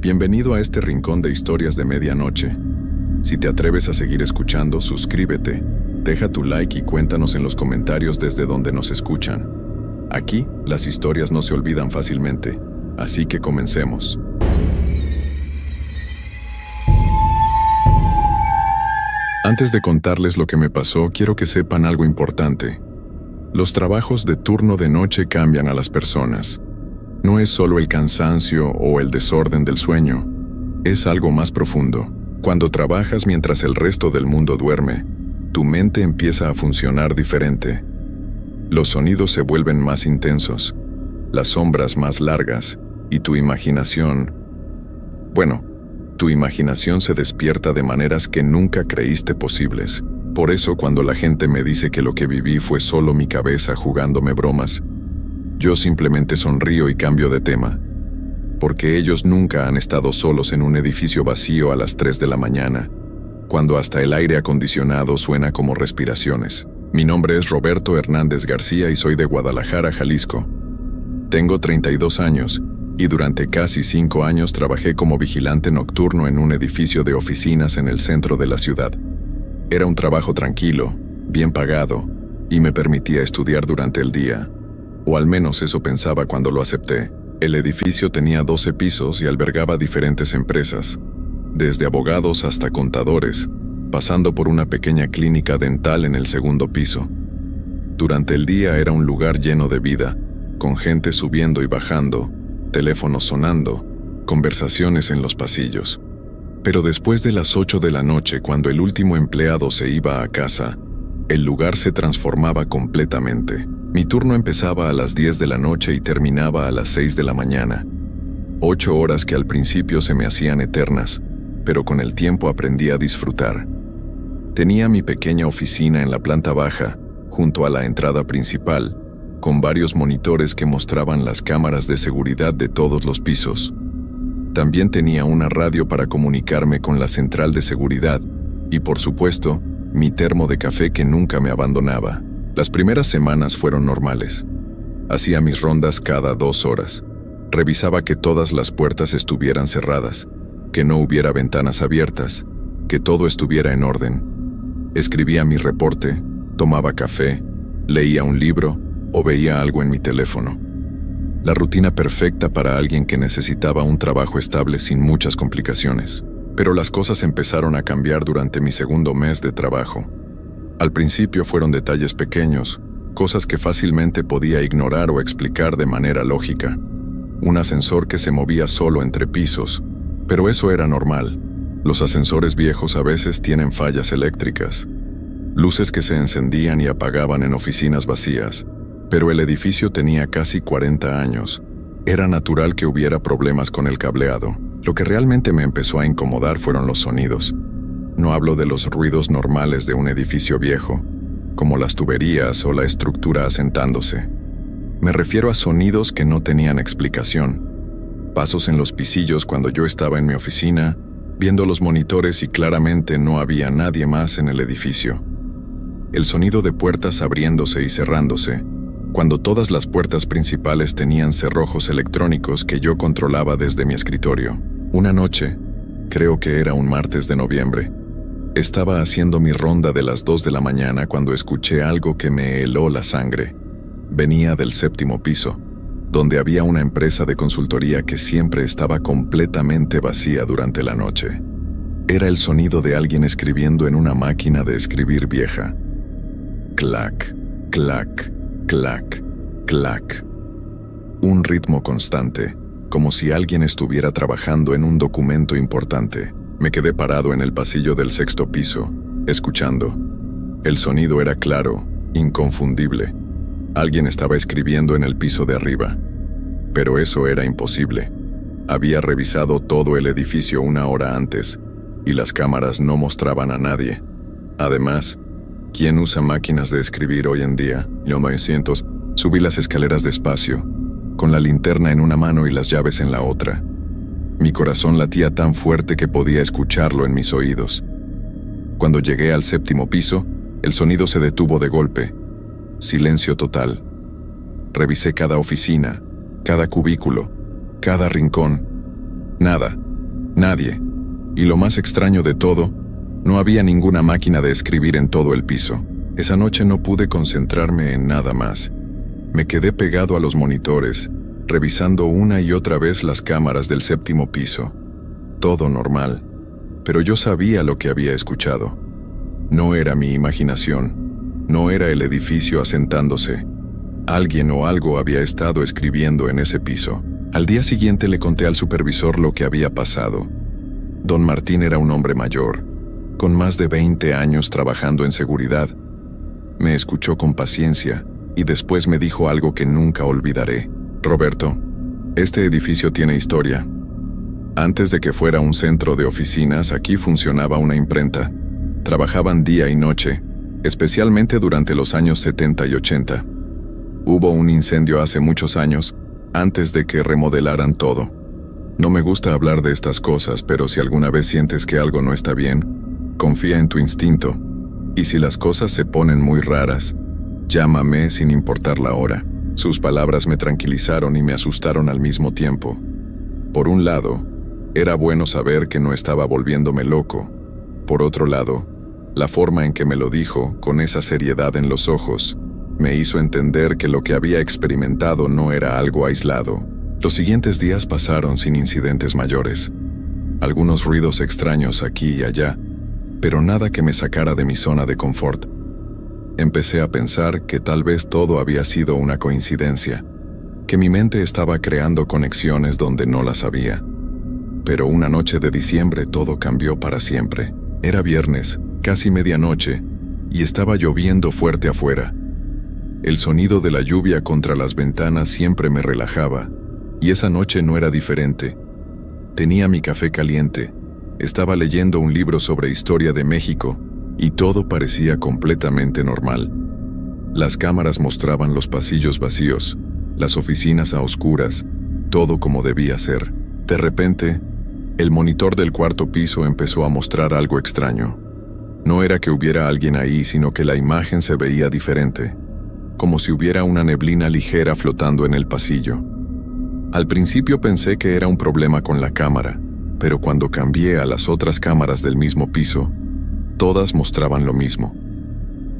Bienvenido a este rincón de historias de medianoche. Si te atreves a seguir escuchando, suscríbete, deja tu like y cuéntanos en los comentarios desde donde nos escuchan. Aquí, las historias no se olvidan fácilmente, así que comencemos. Antes de contarles lo que me pasó, quiero que sepan algo importante. Los trabajos de turno de noche cambian a las personas. No es solo el cansancio o el desorden del sueño, es algo más profundo. Cuando trabajas mientras el resto del mundo duerme, tu mente empieza a funcionar diferente. Los sonidos se vuelven más intensos, las sombras más largas y tu imaginación se despierta de maneras que nunca creíste posibles. Por eso cuando la gente me dice que lo que viví fue solo mi cabeza jugándome bromas, yo simplemente sonrío y cambio de tema, porque ellos nunca han estado solos en un edificio vacío a las 3 de la mañana, cuando hasta el aire acondicionado suena como respiraciones. Mi nombre es Roberto Hernández García y soy de Guadalajara, Jalisco. Tengo 32 años y durante casi 5 años trabajé como vigilante nocturno en un edificio de oficinas en el centro de la ciudad. Era un trabajo tranquilo, bien pagado y me permitía estudiar durante el día. O al menos eso pensaba cuando lo acepté. El edificio tenía 12 pisos y albergaba diferentes empresas, desde abogados hasta contadores, pasando por una pequeña clínica dental en el segundo piso. Durante el día era un lugar lleno de vida, con gente subiendo y bajando, teléfonos sonando, conversaciones en los pasillos. Pero después de las 8 de la noche, cuando el último empleado se iba a casa, el lugar se transformaba completamente. Mi turno empezaba a las 10 de la noche y terminaba a las 6 de la mañana. 8 horas que al principio se me hacían eternas, pero con el tiempo aprendí a disfrutar. Tenía mi pequeña oficina en la planta baja, junto a la entrada principal, con varios monitores que mostraban las cámaras de seguridad de todos los pisos. También tenía una radio para comunicarme con la central de seguridad y, por supuesto, mi termo de café que nunca me abandonaba. Las primeras semanas fueron normales. Hacía mis rondas cada 2 horas. Revisaba que todas las puertas estuvieran cerradas, que no hubiera ventanas abiertas, que todo estuviera en orden. Escribía mi reporte, tomaba café, leía un libro o veía algo en mi teléfono. La rutina perfecta para alguien que necesitaba un trabajo estable sin muchas complicaciones. Pero las cosas empezaron a cambiar durante mi segundo mes de trabajo. Al principio fueron detalles pequeños, cosas que fácilmente podía ignorar o explicar de manera lógica. Un ascensor que se movía solo entre pisos, pero eso era normal. Los ascensores viejos a veces tienen fallas eléctricas. Luces que se encendían y apagaban en oficinas vacías, pero el edificio tenía casi 40 años. Era natural que hubiera problemas con el cableado. Lo que realmente me empezó a incomodar fueron los sonidos. No hablo de los ruidos normales de un edificio viejo, como las tuberías o la estructura asentándose. Me refiero a sonidos que no tenían explicación. Pasos en los pasillos cuando yo estaba en mi oficina, viendo los monitores y claramente no había nadie más en el edificio. El sonido de puertas abriéndose y cerrándose, cuando todas las puertas principales tenían cerrojos electrónicos que yo controlaba desde mi escritorio. Una noche, creo que era un martes de noviembre, estaba haciendo mi ronda de las 2 de la mañana cuando escuché algo que me heló la sangre. Venía del 7º piso, donde había una empresa de consultoría que siempre estaba completamente vacía durante la noche. Era el sonido de alguien escribiendo en una máquina de escribir vieja. Clac, clac, clac, clac. Un ritmo constante, como si alguien estuviera trabajando en un documento importante. Me quedé parado en el pasillo del 6º piso, escuchando. El sonido era claro, inconfundible. Alguien estaba escribiendo en el piso de arriba. Pero eso era imposible. Había revisado todo el edificio 1 hora antes, y las cámaras no mostraban a nadie. Además, ¿quién usa máquinas de escribir hoy en día? Yo me siento. Subí las escaleras despacio, con la linterna en una mano y las llaves en la otra. Mi corazón latía tan fuerte que podía escucharlo en mis oídos. Cuando llegué al 7º piso, el sonido se detuvo de golpe. Silencio total. Revisé cada oficina, cada cubículo, cada rincón. Nada, Nadie. Y lo más extraño de todo, no había ninguna máquina de escribir en todo el piso. Esa noche no pude concentrarme en nada más. Me quedé pegado a los monitores, revisando una y otra vez las cámaras del 7º piso. Todo normal. Pero yo sabía lo que había escuchado. No era mi imaginación. No era el edificio asentándose. Alguien o algo había estado escribiendo en ese piso. Al día siguiente le conté al supervisor lo que había pasado. Don Martín era un hombre mayor, con más de 20 años trabajando en seguridad. Me escuchó con paciencia y después me dijo algo que nunca olvidaré. Roberto, este edificio tiene historia. Antes de que fuera un centro de oficinas, aquí funcionaba una imprenta. Trabajaban día y noche, especialmente durante los años 70 y 80. Hubo un incendio hace muchos años, antes de que remodelaran todo. No me gusta hablar de estas cosas, pero si alguna vez sientes que algo no está bien, confía en tu instinto. Y si las cosas se ponen muy raras, llámame sin importar la hora. Sus palabras me tranquilizaron y me asustaron al mismo tiempo. Por un lado, era bueno saber que no estaba volviéndome loco. Por otro lado, la forma en que me lo dijo, con esa seriedad en los ojos, me hizo entender que lo que había experimentado no era algo aislado. Los siguientes días pasaron sin incidentes mayores. Algunos ruidos extraños aquí y allá, pero nada que me sacara de mi zona de confort. Empecé a pensar que tal vez todo había sido una coincidencia, que mi mente estaba creando conexiones donde no las había. Pero una noche de diciembre todo cambió para siempre. Era viernes, casi medianoche, y estaba lloviendo fuerte afuera. El sonido de la lluvia contra las ventanas siempre me relajaba, y esa noche no era diferente. Tenía mi café caliente, estaba leyendo un libro sobre historia de México, y todo parecía completamente normal. Las cámaras mostraban los pasillos vacíos, las oficinas a oscuras, todo como debía ser. De repente, el monitor del 4º piso empezó a mostrar algo extraño. No era que hubiera alguien ahí, sino que la imagen se veía diferente, como si hubiera una neblina ligera flotando en el pasillo. Al principio pensé que era un problema con la cámara, pero cuando cambié a las otras cámaras del mismo piso, todas mostraban lo mismo.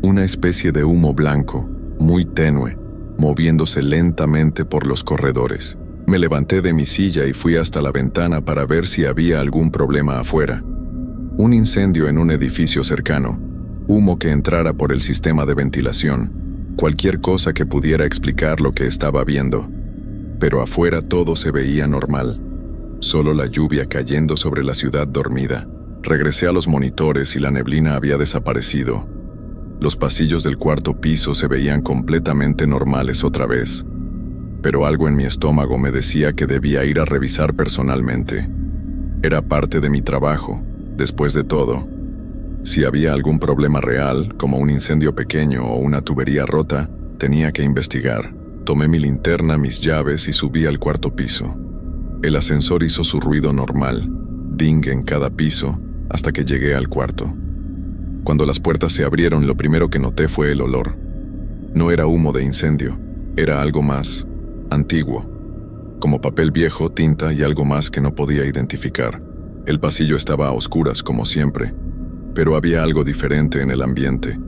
Una especie de humo blanco, muy tenue, moviéndose lentamente por los corredores. Me levanté de mi silla y fui hasta la ventana para ver si había algún problema afuera. Un incendio en un edificio cercano, humo que entrara por el sistema de ventilación, cualquier cosa que pudiera explicar lo que estaba viendo. Pero afuera todo se veía normal, solo la lluvia cayendo sobre la ciudad dormida. Regresé a los monitores y la neblina había desaparecido. Los pasillos del 4º piso se veían completamente normales otra vez. Pero algo en mi estómago me decía que debía ir a revisar personalmente. Era parte de mi trabajo, después de todo. Si había algún problema real, como un incendio pequeño o una tubería rota, tenía que investigar. Tomé mi linterna, mis llaves y subí al 4º piso. El ascensor hizo su ruido normal, ding en cada piso, hasta que llegué al cuarto. Cuando las puertas se abrieron, lo primero que noté fue el olor. No era humo de incendio, era algo más antiguo, como papel viejo, tinta y algo más que no podía identificar. El pasillo estaba a oscuras como siempre, pero había algo diferente en el ambiente.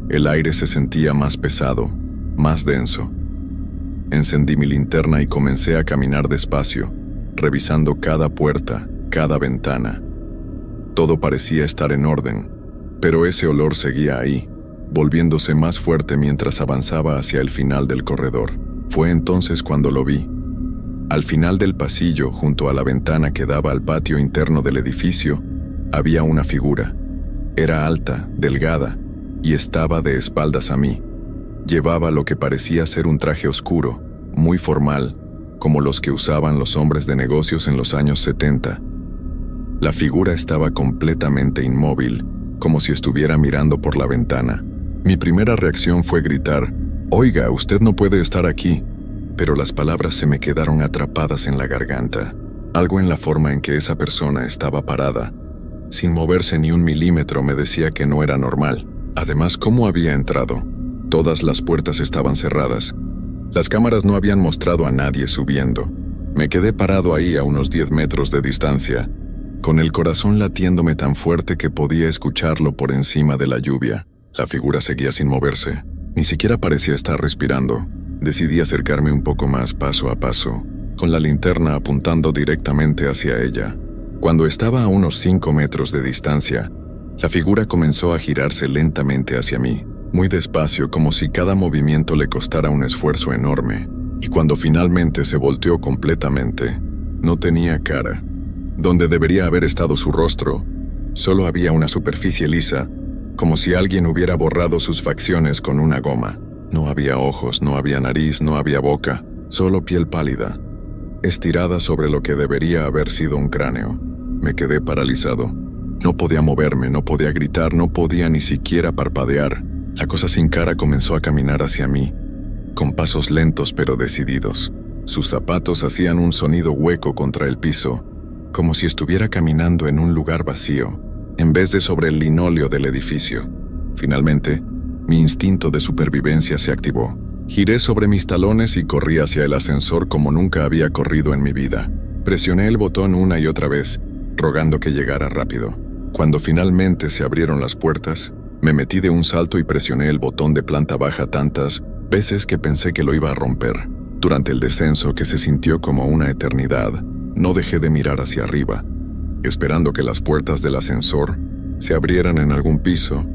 El aire se sentía más pesado, más denso. Encendí mi linterna y comencé a caminar despacio, revisando cada puerta, cada ventana. Todo parecía estar en orden, pero ese olor seguía ahí, volviéndose más fuerte mientras avanzaba hacia el final del corredor. Fue entonces cuando lo vi. Al final del pasillo, junto a la ventana que daba al patio interno del edificio, había una figura. Era alta, delgada, y estaba de espaldas a mí. Llevaba lo que parecía ser un traje oscuro, muy formal, como los que usaban los hombres de negocios en los años 70. La figura estaba completamente inmóvil, como si estuviera mirando por la ventana. Mi primera reacción fue gritar: «Oiga, usted no puede estar aquí», pero las palabras se me quedaron atrapadas en la garganta. Algo en la forma en que esa persona estaba parada, sin moverse ni un milímetro, me decía que no era normal. Además, ¿cómo había entrado? Todas las puertas estaban cerradas. Las cámaras no habían mostrado a nadie subiendo. Me quedé parado ahí a unos 10 metros de distancia, con el corazón latiéndome tan fuerte que podía escucharlo por encima de la lluvia. La figura seguía sin moverse, ni siquiera parecía estar respirando. Decidí acercarme un poco más paso a paso, con la linterna apuntando directamente hacia ella. Cuando estaba a unos 5 metros de distancia, la figura comenzó a girarse lentamente hacia mí, muy despacio, como si cada movimiento le costara un esfuerzo enorme. Y cuando finalmente se volteó completamente, no tenía cara. Donde debería haber estado su rostro, solo había una superficie lisa, como si alguien hubiera borrado sus facciones con una goma. No había ojos, no había nariz, no había boca, solo piel pálida, estirada sobre lo que debería haber sido un cráneo. Me quedé paralizado. No podía moverme, no podía gritar, no podía ni siquiera parpadear. La cosa sin cara comenzó a caminar hacia mí, con pasos lentos pero decididos. Sus zapatos hacían un sonido hueco contra el piso, como si estuviera caminando en un lugar vacío, en vez de sobre el linóleo del edificio. Finalmente, mi instinto de supervivencia se activó. Giré sobre mis talones y corrí hacia el ascensor como nunca había corrido en mi vida. Presioné el botón una y otra vez, rogando que llegara rápido. Cuando finalmente se abrieron las puertas, me metí de un salto y presioné el botón de planta baja tantas veces que pensé que lo iba a romper. Durante el descenso, que se sintió como una eternidad, no dejé de mirar hacia arriba, esperando que las puertas del ascensor se abrieran en algún piso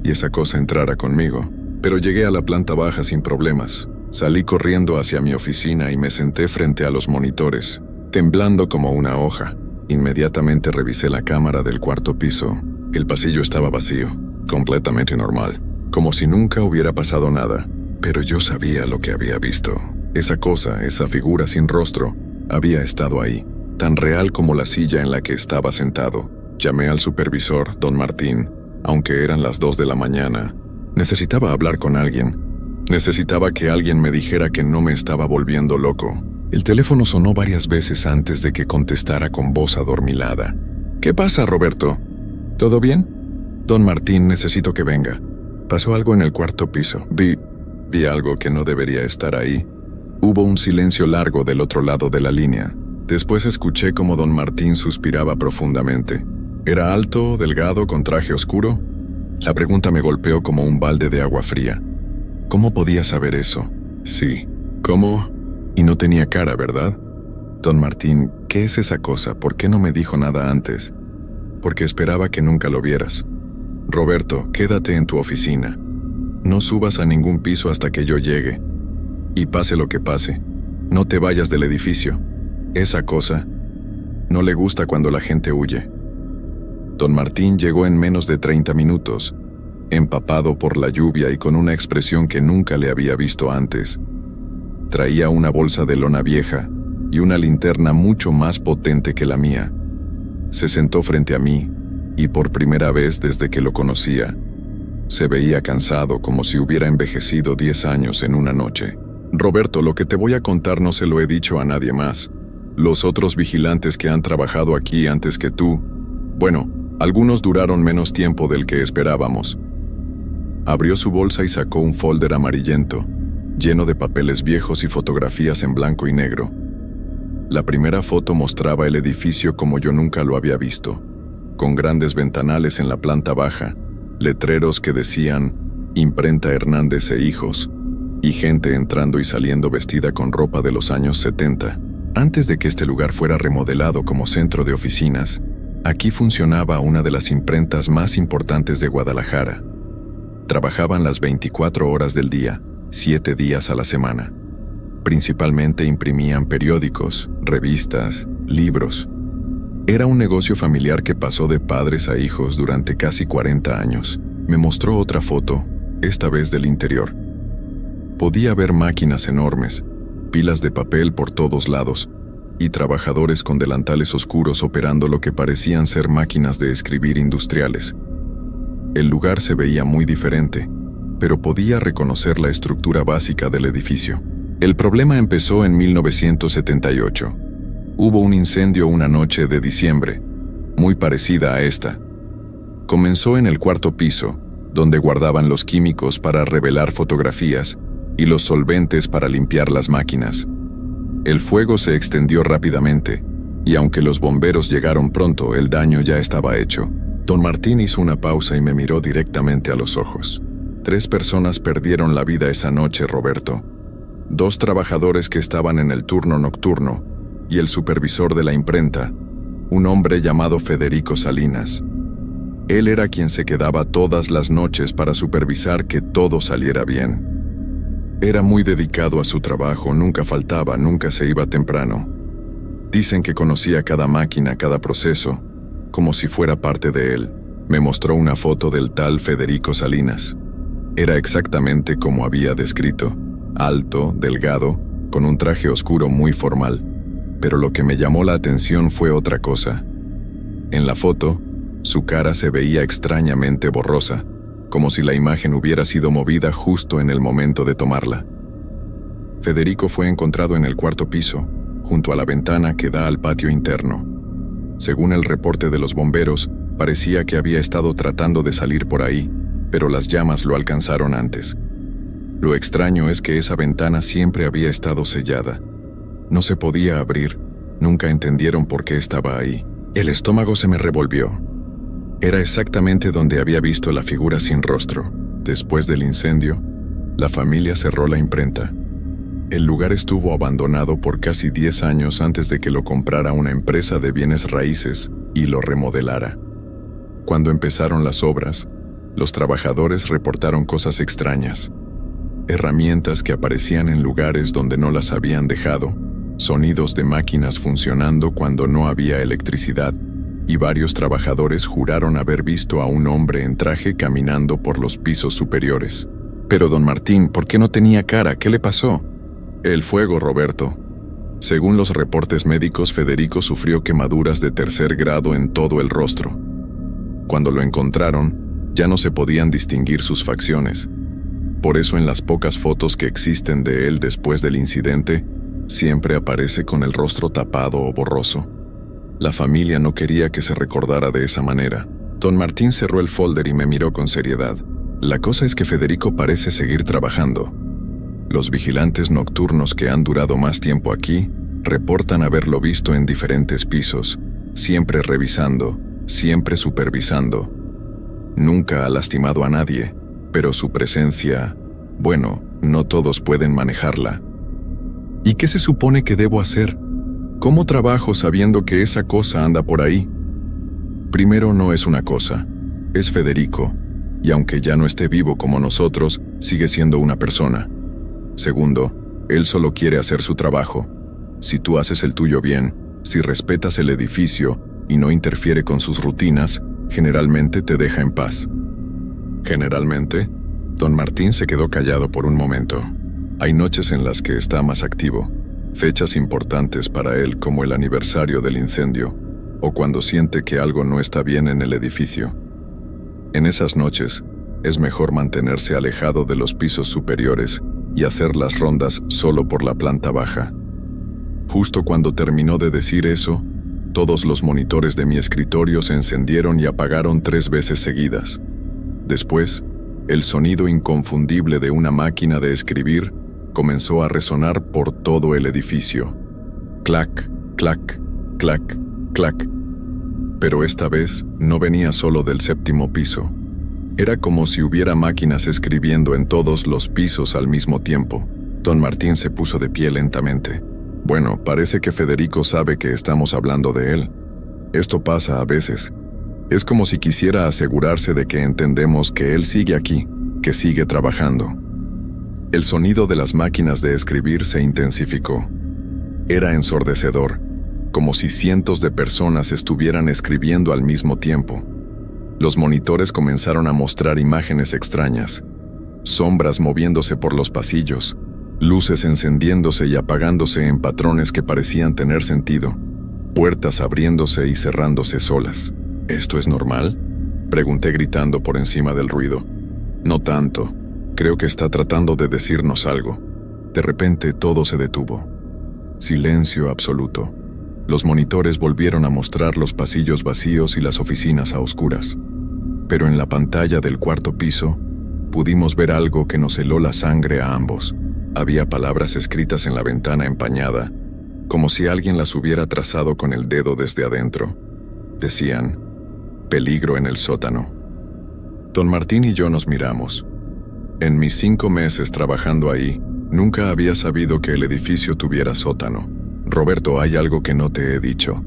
y esa cosa entrara conmigo. Pero llegué a la planta baja sin problemas. Salí corriendo hacia mi oficina y me senté frente a los monitores, temblando como una hoja. Inmediatamente revisé la cámara del cuarto piso. El pasillo estaba vacío, completamente normal, como si nunca hubiera pasado nada. Pero yo sabía lo que había visto. Esa cosa, esa figura sin rostro, había estado ahí, tan real como la silla en la que estaba sentado. Llamé al supervisor, don Martín, aunque eran las 2 de la mañana. Necesitaba hablar con alguien. Necesitaba que alguien me dijera que no me estaba volviendo loco. El teléfono sonó varias veces antes de que contestara con voz adormilada. ¿Qué pasa, Roberto? ¿Todo bien? Don Martín, necesito que venga. Pasó algo en el cuarto piso. Vi algo que no debería estar ahí. Hubo un silencio largo del otro lado de la línea. Después escuché como don Martín suspiraba profundamente. ¿Era alto, delgado, con traje oscuro? La pregunta me golpeó como un balde de agua fría. ¿Cómo podía saber eso? Sí. ¿Cómo? Y no tenía cara, ¿verdad? Don Martín, ¿qué es esa cosa? ¿Por qué no me dijo nada antes? Porque esperaba que nunca lo vieras. Roberto, quédate en tu oficina. No subas a ningún piso hasta que yo llegue. Y pase lo que pase, no te vayas del edificio. Esa cosa no le gusta cuando la gente huye. Don Martín llegó en menos de 30 minutos, empapado por la lluvia y con una expresión que nunca le había visto antes. Traía una bolsa de lona vieja y una linterna mucho más potente que la mía. Se sentó frente a mí y por primera vez desde que lo conocía, se veía cansado, como si hubiera envejecido 10 años en una noche. Roberto, lo que te voy a contar no se lo he dicho a nadie más. Los otros vigilantes que han trabajado aquí antes que tú, bueno, algunos duraron menos tiempo del que esperábamos. Abrió su bolsa y sacó un folder amarillento, lleno de papeles viejos y fotografías en blanco y negro. La primera foto mostraba el edificio como yo nunca lo había visto, con grandes ventanales en la planta baja, letreros que decían Imprenta Hernández e Hijos, y gente entrando y saliendo vestida con ropa de los años 70. Antes de que este lugar fuera remodelado como centro de oficinas, aquí funcionaba una de las imprentas más importantes de Guadalajara. Trabajaban las 24 horas del día, 7 días a la semana. Principalmente imprimían periódicos, revistas, libros. Era un negocio familiar que pasó de padres a hijos durante casi 40 años. Me mostró otra foto, esta vez del interior. Podía ver máquinas enormes, pilas de papel por todos lados, y trabajadores con delantales oscuros operando lo que parecían ser máquinas de escribir industriales. El lugar se veía muy diferente, pero podía reconocer la estructura básica del edificio. El problema empezó en 1978. Hubo un incendio una noche de diciembre, muy parecida a esta. Comenzó en el cuarto piso, donde guardaban los químicos para revelar fotografías y los solventes para limpiar las máquinas. El fuego se extendió rápidamente y aunque los bomberos llegaron pronto, el daño ya estaba hecho. Don Martín hizo una pausa y me miró directamente a los ojos. 3 personas perdieron la vida esa noche, Roberto. 2 trabajadores que estaban en el turno nocturno y el supervisor de la imprenta, un hombre llamado Federico Salinas. Él era quien se quedaba todas las noches para supervisar que todo saliera bien. Era muy dedicado a su trabajo, nunca faltaba, nunca se iba temprano. Dicen que conocía cada máquina, cada proceso, como si fuera parte de él. Me mostró una foto del tal Federico Salinas. Era exactamente como había descrito, alto, delgado, con un traje oscuro muy formal. Pero lo que me llamó la atención fue otra cosa. En la foto, su cara se veía extrañamente borrosa, como si la imagen hubiera sido movida justo en el momento de tomarla. Federico fue encontrado en el 4º piso, junto a la ventana que da al patio interno. Según el reporte de los bomberos, parecía que había estado tratando de salir por ahí, pero las llamas lo alcanzaron antes. Lo extraño es que esa ventana siempre había estado sellada. No se podía abrir, nunca entendieron por qué estaba ahí. El estómago se me revolvió. Era exactamente donde había visto la figura sin rostro. Después del incendio, la familia cerró la imprenta. El lugar estuvo abandonado por casi 10 años antes de que lo comprara una empresa de bienes raíces y lo remodelara. Cuando empezaron las obras, los trabajadores reportaron cosas extrañas. Herramientas que aparecían en lugares donde no las habían dejado, sonidos de máquinas funcionando cuando no había electricidad, y varios trabajadores juraron haber visto a un hombre en traje caminando por los pisos superiores. Pero don Martín, ¿por qué no tenía cara? ¿Qué le pasó? El fuego, Roberto. Según los reportes médicos, Federico sufrió quemaduras de 3er grado en todo el rostro. Cuando lo encontraron, ya no se podían distinguir sus facciones. Por eso en las pocas fotos que existen de él después del incidente, siempre aparece con el rostro tapado o borroso. La familia no quería que se recordara de esa manera. Don Martín cerró el folder y me miró con seriedad. La cosa es que Federico parece seguir trabajando. Los vigilantes nocturnos que han durado más tiempo aquí reportan haberlo visto en diferentes pisos, siempre revisando, siempre supervisando. Nunca ha lastimado a nadie, pero su presencia, bueno, no todos pueden manejarla. ¿Y qué se supone que debo hacer? ¿Cómo trabajo sabiendo que esa cosa anda por ahí? Primero, no es una cosa, es Federico, y aunque ya no esté vivo como nosotros, sigue siendo una persona. Segundo, él solo quiere hacer su trabajo. Si tú haces el tuyo bien, si respetas el edificio y no interfiere con sus rutinas, generalmente te deja en paz. Generalmente, don Martín se quedó callado por un momento. Hay noches en las que está más activo, fechas importantes para él como el aniversario del incendio, o cuando siente que algo no está bien en el edificio. En esas noches, es mejor mantenerse alejado de los pisos superiores y hacer las rondas solo por la planta baja. Justo cuando terminó de decir eso, todos los monitores de mi escritorio se encendieron y apagaron 3 veces seguidas. Después, el sonido inconfundible de una máquina de escribir comenzó a resonar por todo el edificio. Clac, clac, clac, clac. Pero esta vez no venía solo del 7º piso. Era como si hubiera máquinas escribiendo en todos los pisos al mismo tiempo. Don Martín se puso de pie lentamente. Bueno, parece que Federico sabe que estamos hablando de él. Esto pasa a veces. Es como si quisiera asegurarse de que entendemos que él sigue aquí, que sigue trabajando. El sonido de las máquinas de escribir se intensificó. Era ensordecedor, como si cientos de personas estuvieran escribiendo al mismo tiempo. Los monitores comenzaron a mostrar imágenes extrañas, sombras moviéndose por los pasillos, luces encendiéndose y apagándose en patrones que parecían tener sentido, puertas abriéndose y cerrándose solas. ¿Esto es normal?, pregunté gritando por encima del ruido. No tanto. Creo que está tratando de decirnos algo. De repente todo se detuvo. Silencio absoluto. Los monitores volvieron a mostrar los pasillos vacíos y las oficinas a oscuras. Pero en la pantalla del 4º piso, pudimos ver algo que nos heló la sangre a ambos. Había palabras escritas en la ventana empañada, como si alguien las hubiera trazado con el dedo desde adentro. Decían, peligro en el sótano. Don Martín y yo nos miramos. En mis 5 meses trabajando ahí, nunca había sabido que el edificio tuviera sótano. Roberto, hay algo que no te he dicho.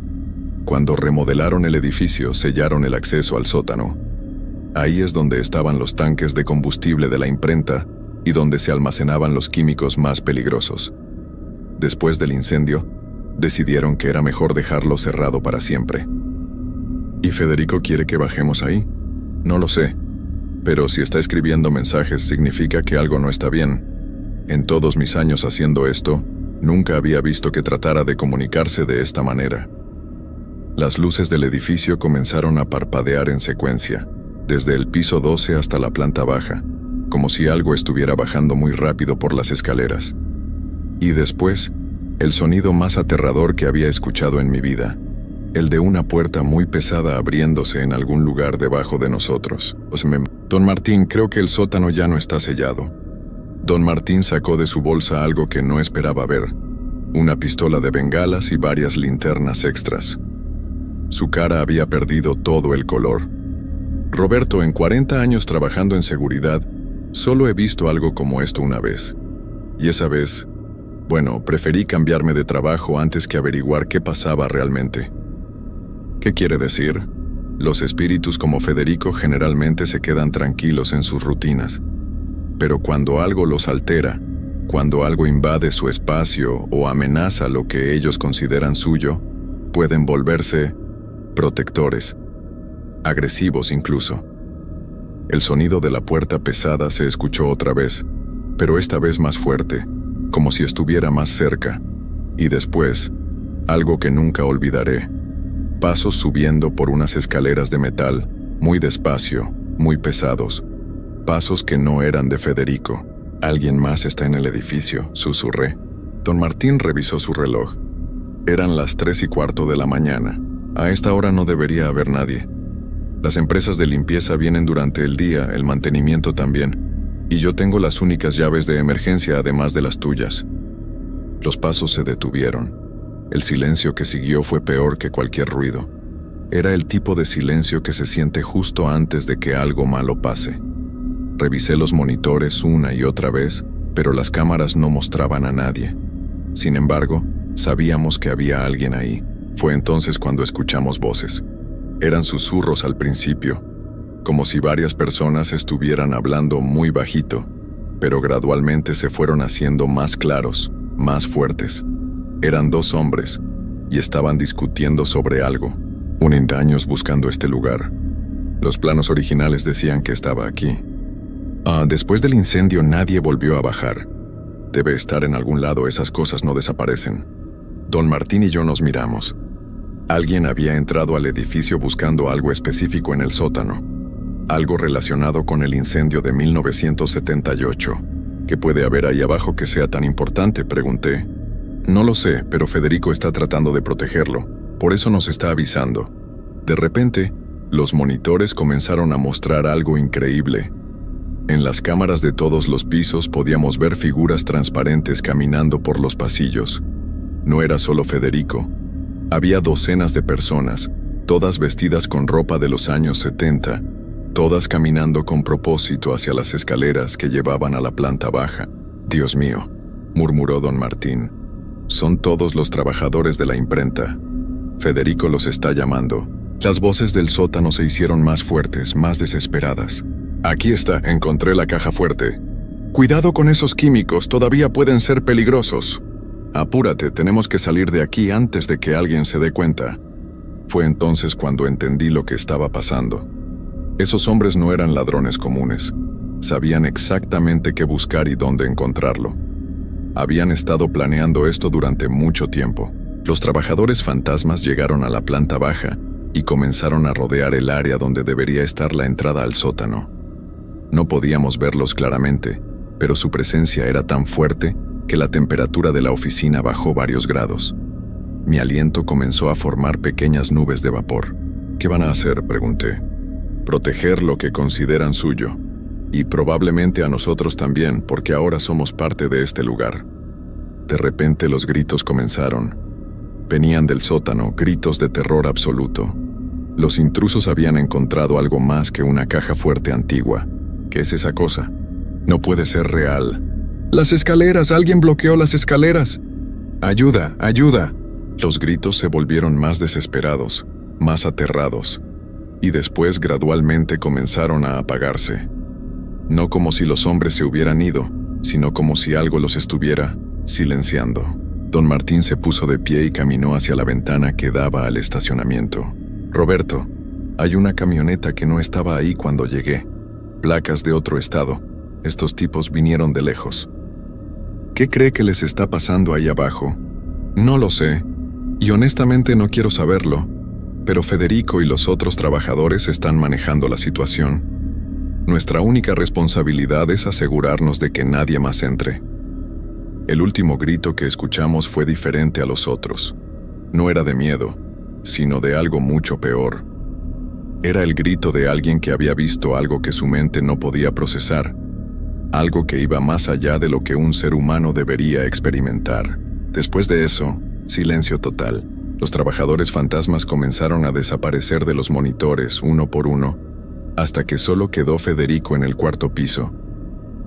Cuando remodelaron el edificio, sellaron el acceso al sótano. Ahí es donde estaban los tanques de combustible de la imprenta y donde se almacenaban los químicos más peligrosos. Después del incendio, decidieron que era mejor dejarlo cerrado para siempre. ¿Y Federico quiere que bajemos ahí? No lo sé, pero si está escribiendo mensajes significa que algo no está bien. En todos mis años haciendo esto, nunca había visto que tratara de comunicarse de esta manera. Las luces del edificio comenzaron a parpadear en secuencia, desde el piso 12 hasta la planta baja, como si algo estuviera bajando muy rápido por las escaleras. Y después, el sonido más aterrador que había escuchado en mi vida, el de una puerta muy pesada abriéndose en algún lugar debajo de nosotros. Don Martín, creo que el sótano ya no está sellado. Don Martín sacó de su bolsa algo que no esperaba ver, una pistola de bengalas y varias linternas extras. Su cara había perdido todo el color. Roberto, en 40 años trabajando en seguridad, solo he visto algo como esto una vez. Y esa vez, bueno, preferí cambiarme de trabajo antes que averiguar qué pasaba realmente. ¿Qué quiere decir? Los espíritus como Federico generalmente se quedan tranquilos en sus rutinas. Pero cuando algo los altera, cuando algo invade su espacio o amenaza lo que ellos consideran suyo, pueden volverse protectores, agresivos incluso. El sonido de la puerta pesada se escuchó otra vez, pero esta vez más fuerte, como si estuviera más cerca, y después, algo que nunca olvidaré, pasos subiendo por unas escaleras de metal, muy despacio, muy pesados, pasos que no eran de Federico. «Alguien más está en el edificio», susurré. Don Martín revisó su reloj. Eran las 3:15 de la mañana. A esta hora no debería haber nadie. Las empresas de limpieza vienen durante el día, el mantenimiento también. Y yo tengo las únicas llaves de emergencia además de las tuyas. Los pasos se detuvieron. El silencio que siguió fue peor que cualquier ruido. Era el tipo de silencio que se siente justo antes de que algo malo pase. Revisé los monitores una y otra vez, pero las cámaras no mostraban a nadie. Sin embargo, sabíamos que había alguien ahí. Fue entonces cuando escuchamos voces. Eran susurros al principio, como si varias personas estuvieran hablando muy bajito, pero gradualmente se fueron haciendo más claros, más fuertes. Eran 2 hombres, y estaban discutiendo sobre algo. Años buscando este lugar. Los planos originales decían que estaba aquí. Después del incendio nadie volvió a bajar. Debe estar en algún lado, esas cosas no desaparecen. Don Martín y yo nos miramos. Alguien había entrado al edificio buscando algo específico en el sótano. Algo relacionado con el incendio de 1978. ¿Qué puede haber ahí abajo que sea tan importante?, pregunté. No lo sé, pero Federico está tratando de protegerlo. Por eso nos está avisando. De repente, los monitores comenzaron a mostrar algo increíble. En las cámaras de todos los pisos podíamos ver figuras transparentes caminando por los pasillos. No era solo Federico. Había docenas de personas, todas vestidas con ropa de los años 70, todas caminando con propósito hacia las escaleras que llevaban a la planta baja. «Dios mío», murmuró don Martín. «Son todos los trabajadores de la imprenta. Federico los está llamando». Las voces del sótano se hicieron más fuertes, más desesperadas. «Aquí está, encontré la caja fuerte. Cuidado con esos químicos, todavía pueden ser peligrosos. Apúrate, tenemos que salir de aquí antes de que alguien se dé cuenta». Fue entonces cuando entendí lo que estaba pasando. Esos hombres no eran ladrones comunes. Sabían exactamente qué buscar y dónde encontrarlo. Habían estado planeando esto durante mucho tiempo. Los trabajadores fantasmas llegaron a la planta baja y comenzaron a rodear el área donde debería estar la entrada al sótano. No podíamos verlos claramente, pero su presencia era tan fuerte que la temperatura de la oficina bajó varios grados. Mi aliento comenzó a formar pequeñas nubes de vapor. «¿Qué van a hacer?», pregunté. «Proteger lo que consideran suyo. Y probablemente a nosotros también, porque ahora somos parte de este lugar». De repente los gritos comenzaron. Venían del sótano, gritos de terror absoluto. Los intrusos habían encontrado algo más que una caja fuerte antigua. ¿Qué es esa cosa? No puede ser real. ¡Las escaleras! ¡Alguien bloqueó las escaleras! ¡Ayuda! ¡Ayuda! Los gritos se volvieron más desesperados, más aterrados, y después gradualmente comenzaron a apagarse. No como si los hombres se hubieran ido, sino como si algo los estuviera silenciando. Don Martín se puso de pie y caminó hacia la ventana que daba al estacionamiento. «Roberto, hay una camioneta que no estaba ahí cuando llegué. Placas de otro estado. Estos tipos vinieron de lejos. ¿Qué cree que les está pasando ahí abajo? No lo sé, y honestamente no quiero saberlo, pero Federico y los otros trabajadores están manejando la situación. Nuestra única responsabilidad es asegurarnos de que nadie más entre». El último grito que escuchamos fue diferente a los otros. No era de miedo, sino de algo mucho peor. Era el grito de alguien que había visto algo que su mente no podía procesar, algo que iba más allá de lo que un ser humano debería experimentar. Después de eso, silencio total. Los trabajadores fantasmas comenzaron a desaparecer de los monitores uno por uno, hasta que solo quedó Federico en el cuarto piso.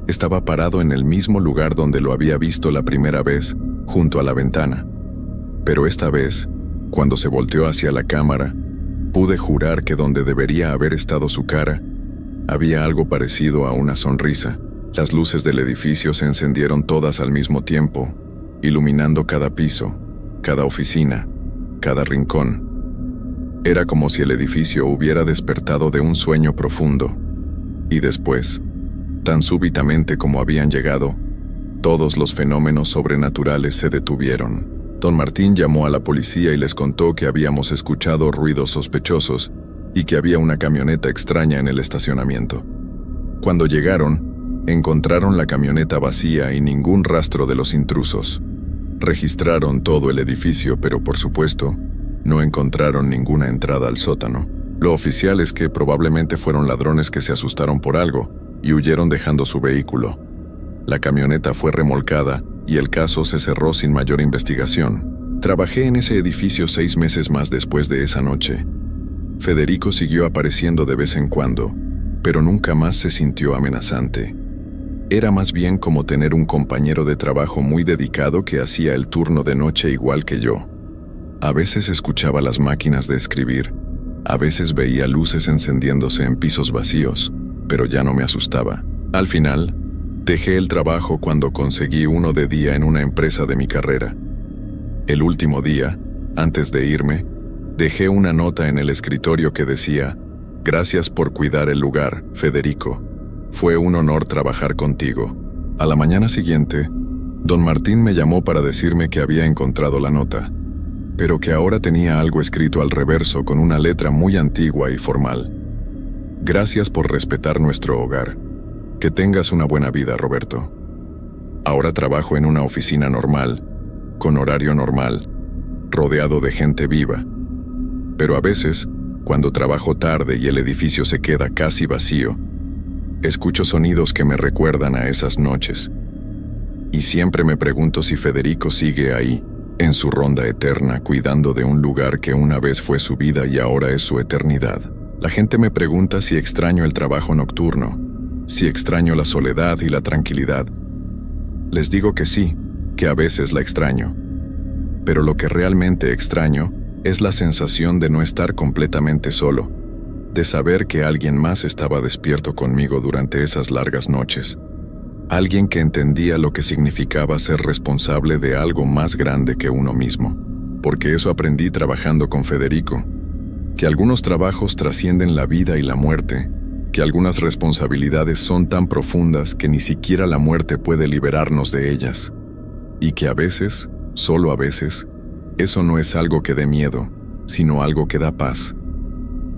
Estaba parado en el mismo lugar donde lo había visto la primera vez, junto a la ventana. Pero esta vez, cuando se volteó hacia la cámara, pude jurar que donde debería haber estado su cara, había algo parecido a una sonrisa. Las luces del edificio se encendieron todas al mismo tiempo, iluminando cada piso, cada oficina, cada rincón. Era como si el edificio hubiera despertado de un sueño profundo. Y después, tan súbitamente como habían llegado, todos los fenómenos sobrenaturales se detuvieron. Don Martín llamó a la policía y les contó que habíamos escuchado ruidos sospechosos y que había una camioneta extraña en el estacionamiento. Cuando llegaron, encontraron la camioneta vacía y ningún rastro de los intrusos. Registraron todo el edificio, pero por supuesto, no encontraron ninguna entrada al sótano. Lo oficial es que probablemente fueron ladrones que se asustaron por algo y huyeron dejando su vehículo. La camioneta fue remolcada y el caso se cerró sin mayor investigación. Trabajé en ese edificio 6 meses más después de esa noche. Federico siguió apareciendo de vez en cuando, pero nunca más se sintió amenazante. Era más bien como tener un compañero de trabajo muy dedicado que hacía el turno de noche igual que yo. A veces escuchaba las máquinas de escribir, a veces veía luces encendiéndose en pisos vacíos, pero ya no me asustaba. Al final, dejé el trabajo cuando conseguí uno de día en una empresa de mi carrera. El último día, antes de irme, dejé una nota en el escritorio que decía: «Gracias por cuidar el lugar, Federico. Fue un honor trabajar contigo». A la mañana siguiente, don Martín me llamó para decirme que había encontrado la nota, pero que ahora tenía algo escrito al reverso con una letra muy antigua y formal. «Gracias por respetar nuestro hogar. Que tengas una buena vida, Roberto. Ahora trabajo en una oficina normal, con horario normal, rodeado de gente viva. Pero a veces, cuando trabajo tarde y el edificio se queda casi vacío, escucho sonidos que me recuerdan a esas noches. Y siempre me pregunto si Federico sigue ahí, en su ronda eterna, cuidando de un lugar que una vez fue su vida y ahora es su eternidad. La gente me pregunta si extraño el trabajo nocturno, si extraño la soledad y la tranquilidad. Les digo que sí, que a veces la extraño. Pero lo que realmente extraño es la sensación de no estar completamente solo, de saber que alguien más estaba despierto conmigo durante esas largas noches. Alguien que entendía lo que significaba ser responsable de algo más grande que uno mismo. Porque eso aprendí trabajando con Federico, que algunos trabajos trascienden la vida y la muerte, que algunas responsabilidades son tan profundas que ni siquiera la muerte puede liberarnos de ellas, y que a veces, solo a veces, eso no es algo que dé miedo, sino algo que da paz.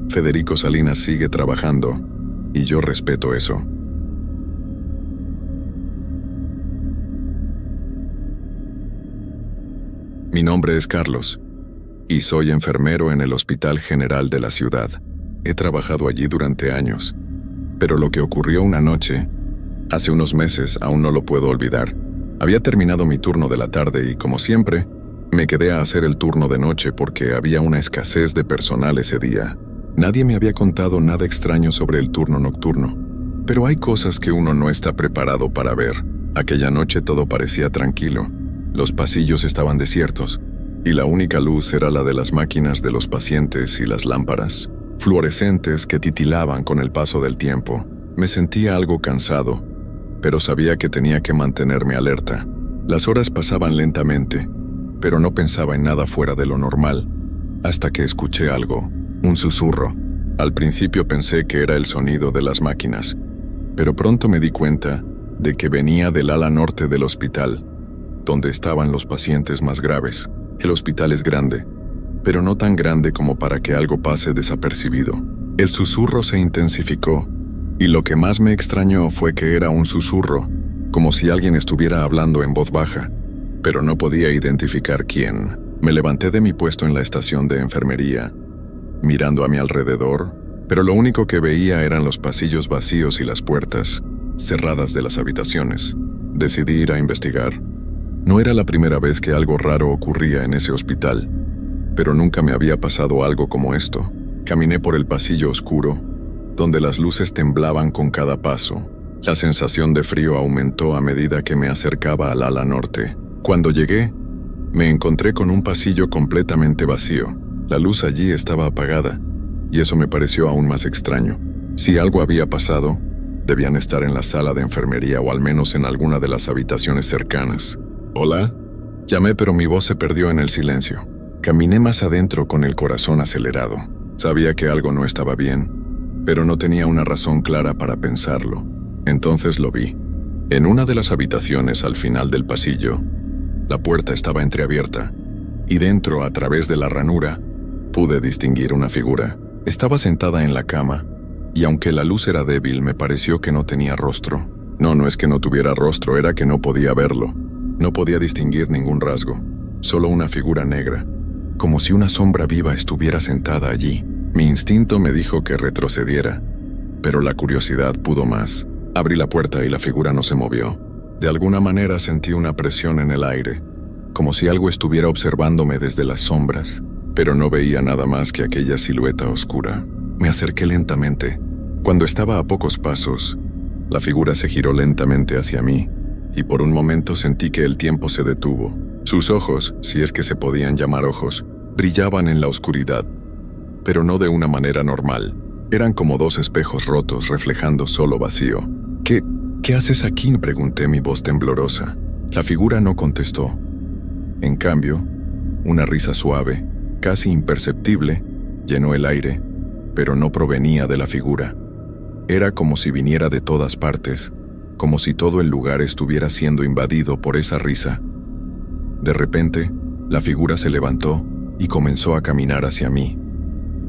Federico Salinas sigue trabajando, y yo respeto eso. Mi nombre es Carlos, y soy enfermero en el Hospital General de la ciudad. He trabajado allí durante años, pero lo que ocurrió una noche, hace unos meses, aún no lo puedo olvidar. Había terminado mi turno de la tarde y, como siempre, Me quedé a hacer el turno de noche porque había una escasez de personal ese día. Nadie me había contado nada extraño sobre el turno nocturno, pero hay cosas que uno no está preparado para ver. Aquella noche todo parecía tranquilo. Los pasillos estaban desiertos, y la única luz era la de las máquinas de los pacientes y las lámparas fluorescentes que titilaban con el paso del tiempo. Me sentía algo cansado, pero sabía que tenía que mantenerme alerta. Las horas pasaban lentamente, pero no pensaba en nada fuera de lo normal, hasta que escuché algo, un susurro. Al principio pensé que era el sonido de las máquinas, pero pronto me di cuenta de que venía del ala norte del hospital, donde estaban los pacientes más graves. El hospital es grande, pero no tan grande como para que algo pase desapercibido. El susurro se intensificó, y lo que más me extrañó fue que era un susurro, como si alguien estuviera hablando en voz baja, pero no podía identificar quién. Me levanté de mi puesto en la estación de enfermería, mirando a mi alrededor, pero lo único que veía eran los pasillos vacíos y las puertas cerradas de las habitaciones. Decidí ir a investigar. No era la primera vez que algo raro ocurría en ese hospital, pero nunca me había pasado algo como esto. Caminé por el pasillo oscuro, donde las luces temblaban con cada paso. La sensación de frío aumentó a medida que me acercaba al ala norte. Cuando llegué, me encontré con un pasillo completamente vacío. La luz allí estaba apagada, y eso me pareció aún más extraño. Si algo había pasado, debían estar en la sala de enfermería o al menos en alguna de las habitaciones cercanas. ¿Hola? Llamé, pero mi voz se perdió en el silencio. Caminé más adentro con el corazón acelerado. Sabía que algo no estaba bien, pero no tenía una razón clara para pensarlo. Entonces lo vi. En una de las habitaciones al final del pasillo, la puerta estaba entreabierta, y dentro, a través de la ranura, pude distinguir una figura. Estaba sentada en la cama, y aunque la luz era débil, me pareció que no tenía rostro. No es que no tuviera rostro, era que no podía verlo. No podía distinguir ningún rasgo, solo una figura negra, como si una sombra viva estuviera sentada allí. Mi instinto me dijo que retrocediera, pero la curiosidad pudo más. Abrí la puerta y la figura no se movió. De alguna manera sentí una presión en el aire, como si algo estuviera observándome desde las sombras, pero no veía nada más que aquella silueta oscura. Me acerqué lentamente. Cuando estaba a pocos pasos, la figura se giró lentamente hacia mí, y por un momento sentí que el tiempo se detuvo. Sus ojos, si es que se podían llamar ojos, brillaban en la oscuridad, pero no de una manera normal. Eran como dos espejos rotos reflejando solo vacío. ¿Qué haces aquí?, pregunté, mi voz temblorosa. La figura no contestó. En cambio, una risa suave, casi imperceptible, llenó el aire, pero no provenía de la figura. Era como si viniera de todas partes, como si todo el lugar estuviera siendo invadido por esa risa. De repente, la figura se levantó y comenzó a caminar hacia mí.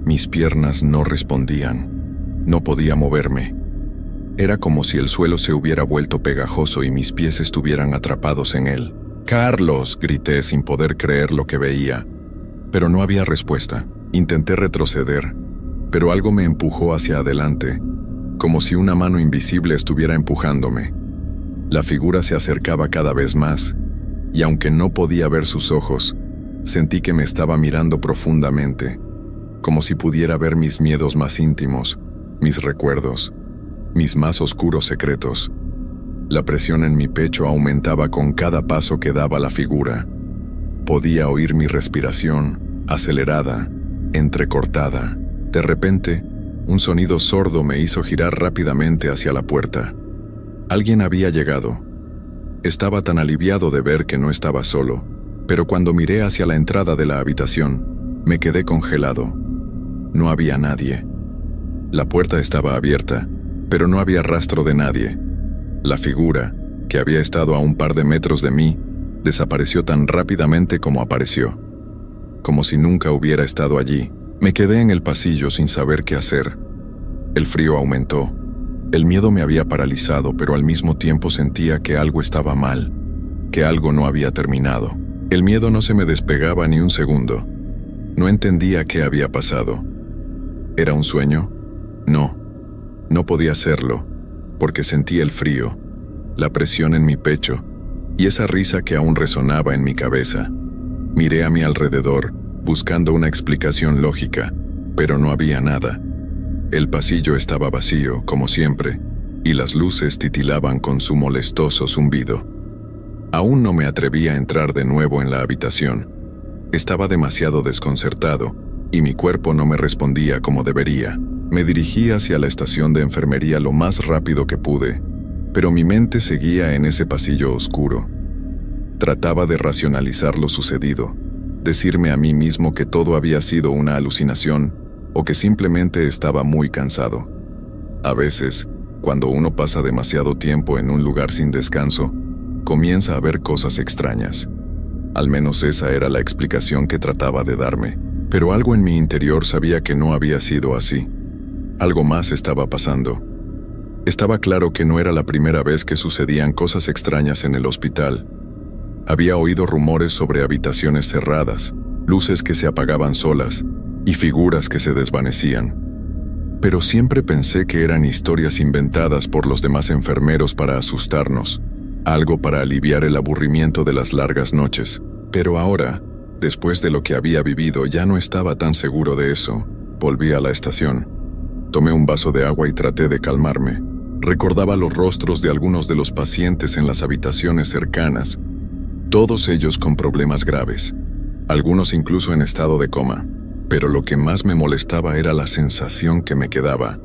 Mis piernas no respondían. No podía moverme. Era como si el suelo se hubiera vuelto pegajoso y mis pies estuvieran atrapados en él. «¡Carlos!», grité sin poder creer lo que veía. Pero no había respuesta. Intenté retroceder, pero algo me empujó hacia adelante, como si una mano invisible estuviera empujándome. La figura se acercaba cada vez más, y aunque no podía ver sus ojos, sentí que me estaba mirando profundamente, como si pudiera ver mis miedos más íntimos, mis recuerdos, mis más oscuros secretos. La presión en mi pecho aumentaba con cada paso que daba la figura. Podía oír mi respiración, acelerada, entrecortada. De repente, un sonido sordo me hizo girar rápidamente hacia la puerta. Alguien había llegado. Estaba tan aliviado de ver que no estaba solo, pero cuando miré hacia la entrada de la habitación, me quedé congelado. No había nadie. La puerta estaba abierta, pero no había rastro de nadie. La figura, que había estado a un par de metros de mí, desapareció tan rápidamente como apareció, como si nunca hubiera estado allí. Me quedé en el pasillo sin saber qué hacer. El frío aumentó. El miedo me había paralizado, pero al mismo tiempo sentía que algo estaba mal, que algo no había terminado. El miedo no se me despegaba ni un segundo. No entendía qué había pasado. ¿Era un sueño? No podía serlo, porque sentía el frío, la presión en mi pecho y esa risa que aún resonaba en mi cabeza. Miré a mi alrededor, buscando una explicación lógica, pero no había nada. El pasillo estaba vacío, como siempre, y las luces titilaban con su molestoso zumbido. Aún no me atrevía a entrar de nuevo en la habitación. Estaba demasiado desconcertado, y mi cuerpo no me respondía como debería. Me dirigí hacia la estación de enfermería lo más rápido que pude, pero mi mente seguía en ese pasillo oscuro. Trataba de racionalizar lo sucedido, decirme a mí mismo que todo había sido una alucinación o que simplemente estaba muy cansado. A veces, cuando uno pasa demasiado tiempo en un lugar sin descanso, comienza a ver cosas extrañas. Al menos esa era la explicación que trataba de darme, pero algo en mi interior sabía que no había sido así. Algo más estaba pasando. Estaba claro que no era la primera vez que sucedían cosas extrañas en el hospital. Había oído rumores sobre habitaciones cerradas, luces que se apagaban solas y figuras que se desvanecían. Pero siempre pensé que eran historias inventadas por los demás enfermeros para asustarnos, algo para aliviar el aburrimiento de las largas noches. Pero ahora, después de lo que había vivido, ya no estaba tan seguro de eso. Volví a la estación. Tomé un vaso de agua y traté de calmarme. Recordaba los rostros de algunos de los pacientes en las habitaciones cercanas, todos ellos con problemas graves, algunos incluso en estado de coma. Pero lo que más me molestaba era la sensación que me quedaba,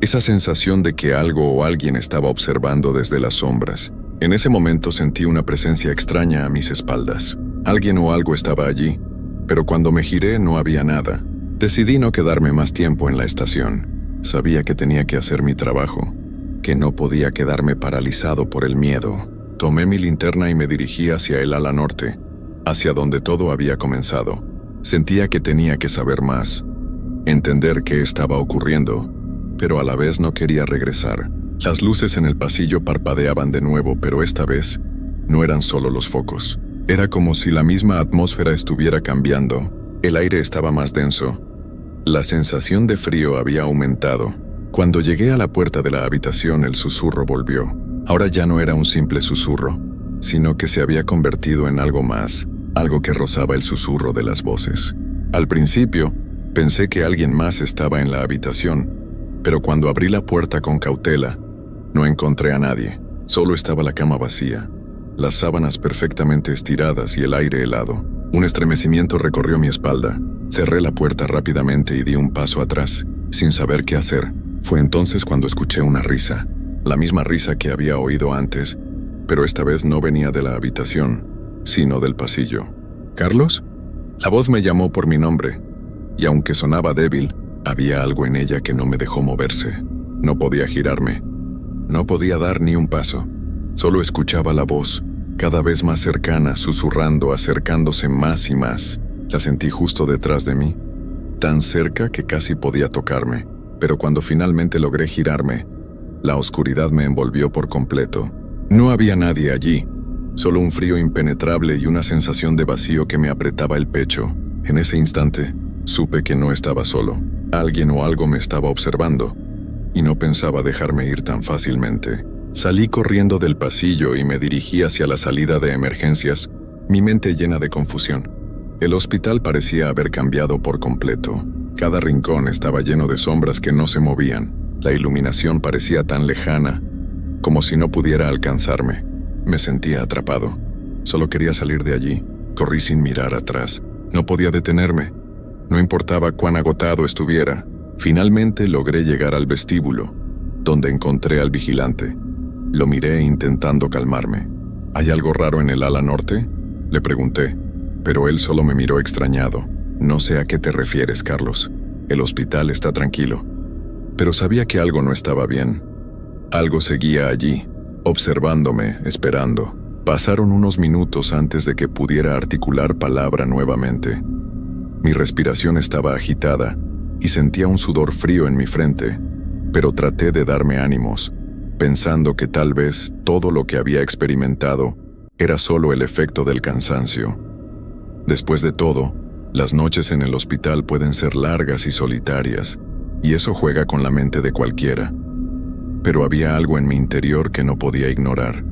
esa sensación de que algo o alguien estaba observando desde las sombras. En ese momento sentí una presencia extraña a mis espaldas. Alguien o algo estaba allí, pero cuando me giré no había nada. Decidí no quedarme más tiempo en la estación. Sabía que tenía que hacer mi trabajo, que no podía quedarme paralizado por el miedo. Tomé mi linterna y me dirigí hacia el ala norte, hacia donde todo había comenzado. Sentía que tenía que saber más, entender qué estaba ocurriendo, pero a la vez no quería regresar. Las luces en el pasillo parpadeaban de nuevo, pero esta vez no eran solo los focos. Era como si la misma atmósfera estuviera cambiando. El aire estaba más denso. La sensación de frío había aumentado. Cuando llegué a la puerta de la habitación, el susurro volvió. Ahora ya no era un simple susurro, sino que se había convertido en algo más, algo que rozaba el susurro de las voces. Al principio, pensé que alguien más estaba en la habitación, pero cuando abrí la puerta con cautela, no encontré a nadie. Solo estaba la cama vacía, las sábanas perfectamente estiradas y el aire helado. Un estremecimiento recorrió mi espalda. Cerré la puerta rápidamente y di un paso atrás, sin saber qué hacer. Fue entonces cuando escuché una risa, la misma risa que había oído antes, pero esta vez no venía de la habitación, sino del pasillo. ¿Carlos? La voz me llamó por mi nombre, y aunque sonaba débil, había algo en ella que no me dejó moverse. No podía girarme, no podía dar ni un paso. Solo escuchaba la voz, cada vez más cercana, susurrando, acercándose más y más. La sentí justo detrás de mí, tan cerca que casi podía tocarme, pero cuando finalmente logré girarme, la oscuridad me envolvió por completo. No había nadie allí, solo un frío impenetrable y una sensación de vacío que me apretaba el pecho. En ese instante, supe que no estaba solo. Alguien o algo me estaba observando, y no pensaba dejarme ir tan fácilmente. Salí corriendo del pasillo y me dirigí hacia la salida de emergencias, mi mente llena de confusión. El hospital parecía haber cambiado por completo. Cada rincón estaba lleno de sombras que no se movían. La iluminación parecía tan lejana, como si no pudiera alcanzarme. Me sentía atrapado. Solo quería salir de allí. Corrí sin mirar atrás. No podía detenerme. No importaba cuán agotado estuviera. Finalmente logré llegar al vestíbulo, donde encontré al vigilante. Lo miré intentando calmarme. ¿Hay algo raro en el ala norte?, le pregunté, pero él solo me miró extrañado. No sé a qué te refieres, Carlos. El hospital está tranquilo. Pero sabía que algo no estaba bien. Algo seguía allí, observándome, esperando. Pasaron unos minutos antes de que pudiera articular palabra nuevamente. Mi respiración estaba agitada y sentía un sudor frío en mi frente, pero traté de darme ánimos, pensando que tal vez todo lo que había experimentado era solo el efecto del cansancio. Después de todo, las noches en el hospital pueden ser largas y solitarias, y eso juega con la mente de cualquiera. Pero había algo en mi interior que no podía ignorar,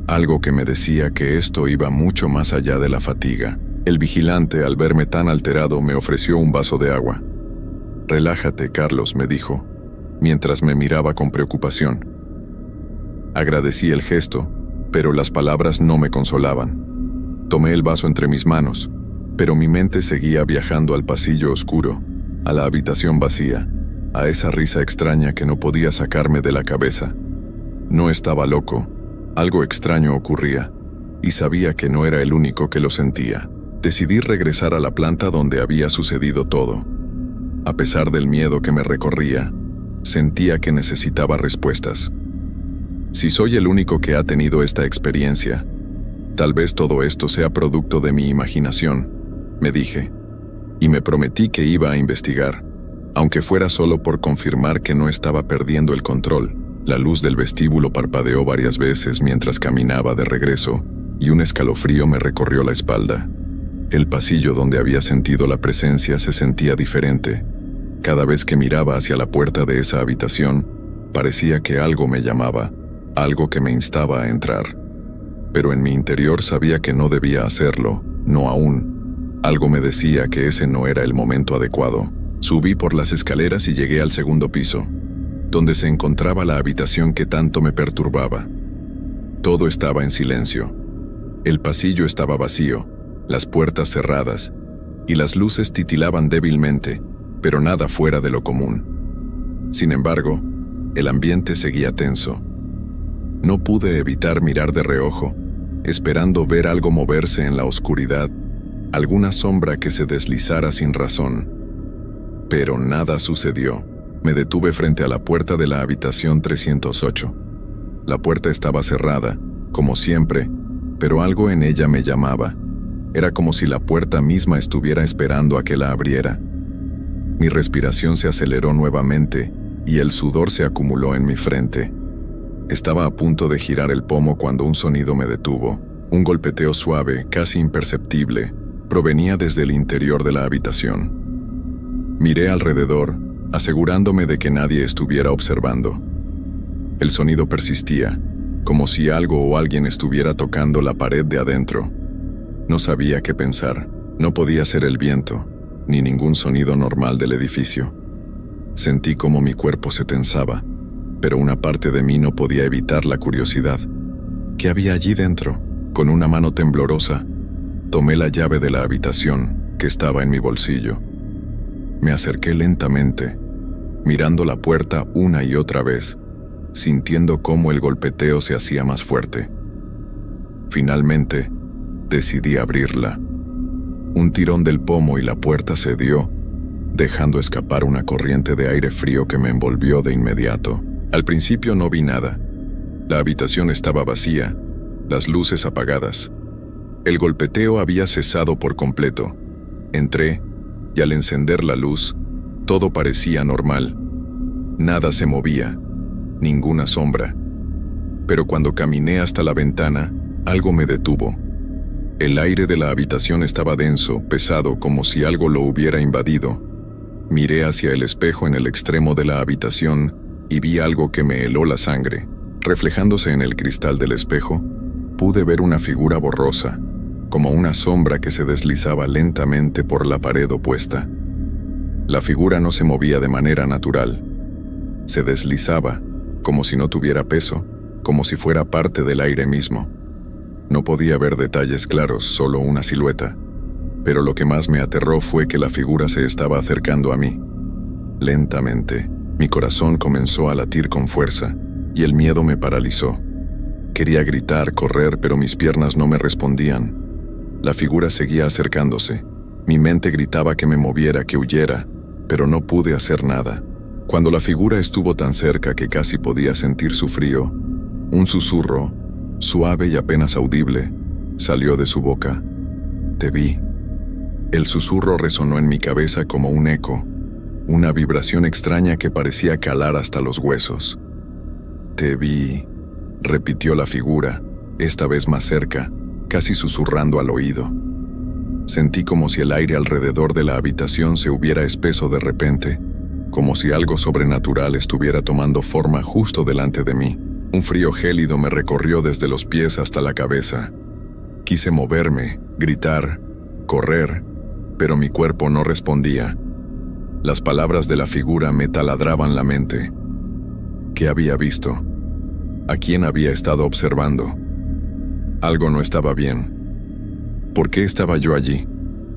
algo que me decía que esto iba mucho más allá de la fatiga. El vigilante, al verme tan alterado, me ofreció un vaso de agua. «Relájate, Carlos», me dijo, mientras me miraba con preocupación. Agradecí el gesto, pero las palabras no me consolaban. Tomé el vaso entre mis manos, pero mi mente seguía viajando al pasillo oscuro, a la habitación vacía, a esa risa extraña que no podía sacarme de la cabeza. No estaba loco, algo extraño ocurría, y sabía que no era el único que lo sentía. Decidí regresar a la planta donde había sucedido todo. A pesar del miedo que me recorría, sentía que necesitaba respuestas. Si soy el único que ha tenido esta experiencia, tal vez todo esto sea producto de mi imaginación, me dije, y me prometí que iba a investigar, aunque fuera solo por confirmar que no estaba perdiendo el control. La luz del vestíbulo parpadeó varias veces mientras caminaba de regreso, y un escalofrío me recorrió la espalda. El pasillo donde había sentido la presencia se sentía diferente. Cada vez que miraba hacia la puerta de esa habitación, parecía que algo me llamaba, algo que me instaba a entrar. Pero en mi interior sabía que no debía hacerlo, no aún. Algo me decía que ese no era el momento adecuado. Subí por las escaleras y llegué al segundo piso, donde se encontraba la habitación que tanto me perturbaba. Todo estaba en silencio. El pasillo estaba vacío, las puertas cerradas, y las luces titilaban débilmente, pero nada fuera de lo común. Sin embargo, el ambiente seguía tenso. No pude evitar mirar de reojo, esperando ver algo moverse en la oscuridad, alguna sombra que se deslizara sin razón. Pero nada sucedió. Me detuve frente a la puerta de la habitación 308. La puerta estaba cerrada, como siempre, pero algo en ella me llamaba. Era como si la puerta misma estuviera esperando a que la abriera. Mi respiración se aceleró nuevamente y el sudor se acumuló en mi frente. Estaba a punto de girar el pomo cuando un sonido me detuvo. Un golpeteo suave, casi imperceptible, provenía desde el interior de la habitación. Miré alrededor, asegurándome de que nadie estuviera observando. El sonido persistía, como si algo o alguien estuviera tocando la pared de adentro. No sabía qué pensar. No podía ser el viento, ni ningún sonido normal del edificio. Sentí como mi cuerpo se tensaba, pero una parte de mí no podía evitar la curiosidad. ¿Qué había allí dentro? Con una mano temblorosa, tomé la llave de la habitación, que estaba en mi bolsillo. Me acerqué lentamente, mirando la puerta una y otra vez, sintiendo cómo el golpeteo se hacía más fuerte. Finalmente, decidí abrirla. Un tirón del pomo y la puerta cedió, dejando escapar una corriente de aire frío que me envolvió de inmediato. Al principio no vi nada. La habitación estaba vacía, las luces apagadas. El golpeteo había cesado por completo. Entré, y al encender la luz, todo parecía normal. Nada se movía, ninguna sombra. Pero cuando caminé hasta la ventana, algo me detuvo. El aire de la habitación estaba denso, pesado, como si algo lo hubiera invadido. Miré hacia el espejo en el extremo de la habitación y vi algo que me heló la sangre. Reflejándose en el cristal del espejo, pude ver una figura borrosa, como una sombra que se deslizaba lentamente por la pared opuesta. La figura no se movía de manera natural. Se deslizaba, como si no tuviera peso, como si fuera parte del aire mismo. No podía ver detalles claros, solo una silueta. Pero lo que más me aterró fue que la figura se estaba acercando a mí. Lentamente, mi corazón comenzó a latir con fuerza, y el miedo me paralizó. Quería gritar, correr, pero mis piernas no me respondían. La figura seguía acercándose. Mi mente gritaba que me moviera, que huyera, pero no pude hacer nada. Cuando la figura estuvo tan cerca que casi podía sentir su frío, un susurro, suave y apenas audible, salió de su boca. Te vi. El susurro resonó en mi cabeza como un eco, una vibración extraña que parecía calar hasta los huesos. Te vi, repitió la figura, esta vez más cerca, casi susurrando al oído. Sentí como si el aire alrededor de la habitación se hubiera espeso de repente, como si algo sobrenatural estuviera tomando forma justo delante de mí. Un frío gélido me recorrió desde los pies hasta la cabeza. Quise moverme, gritar, correr, pero mi cuerpo no respondía. Las palabras de la figura me taladraban la mente. ¿Qué había visto? ¿A quién había estado observando? Algo no estaba bien. ¿Por qué estaba yo allí,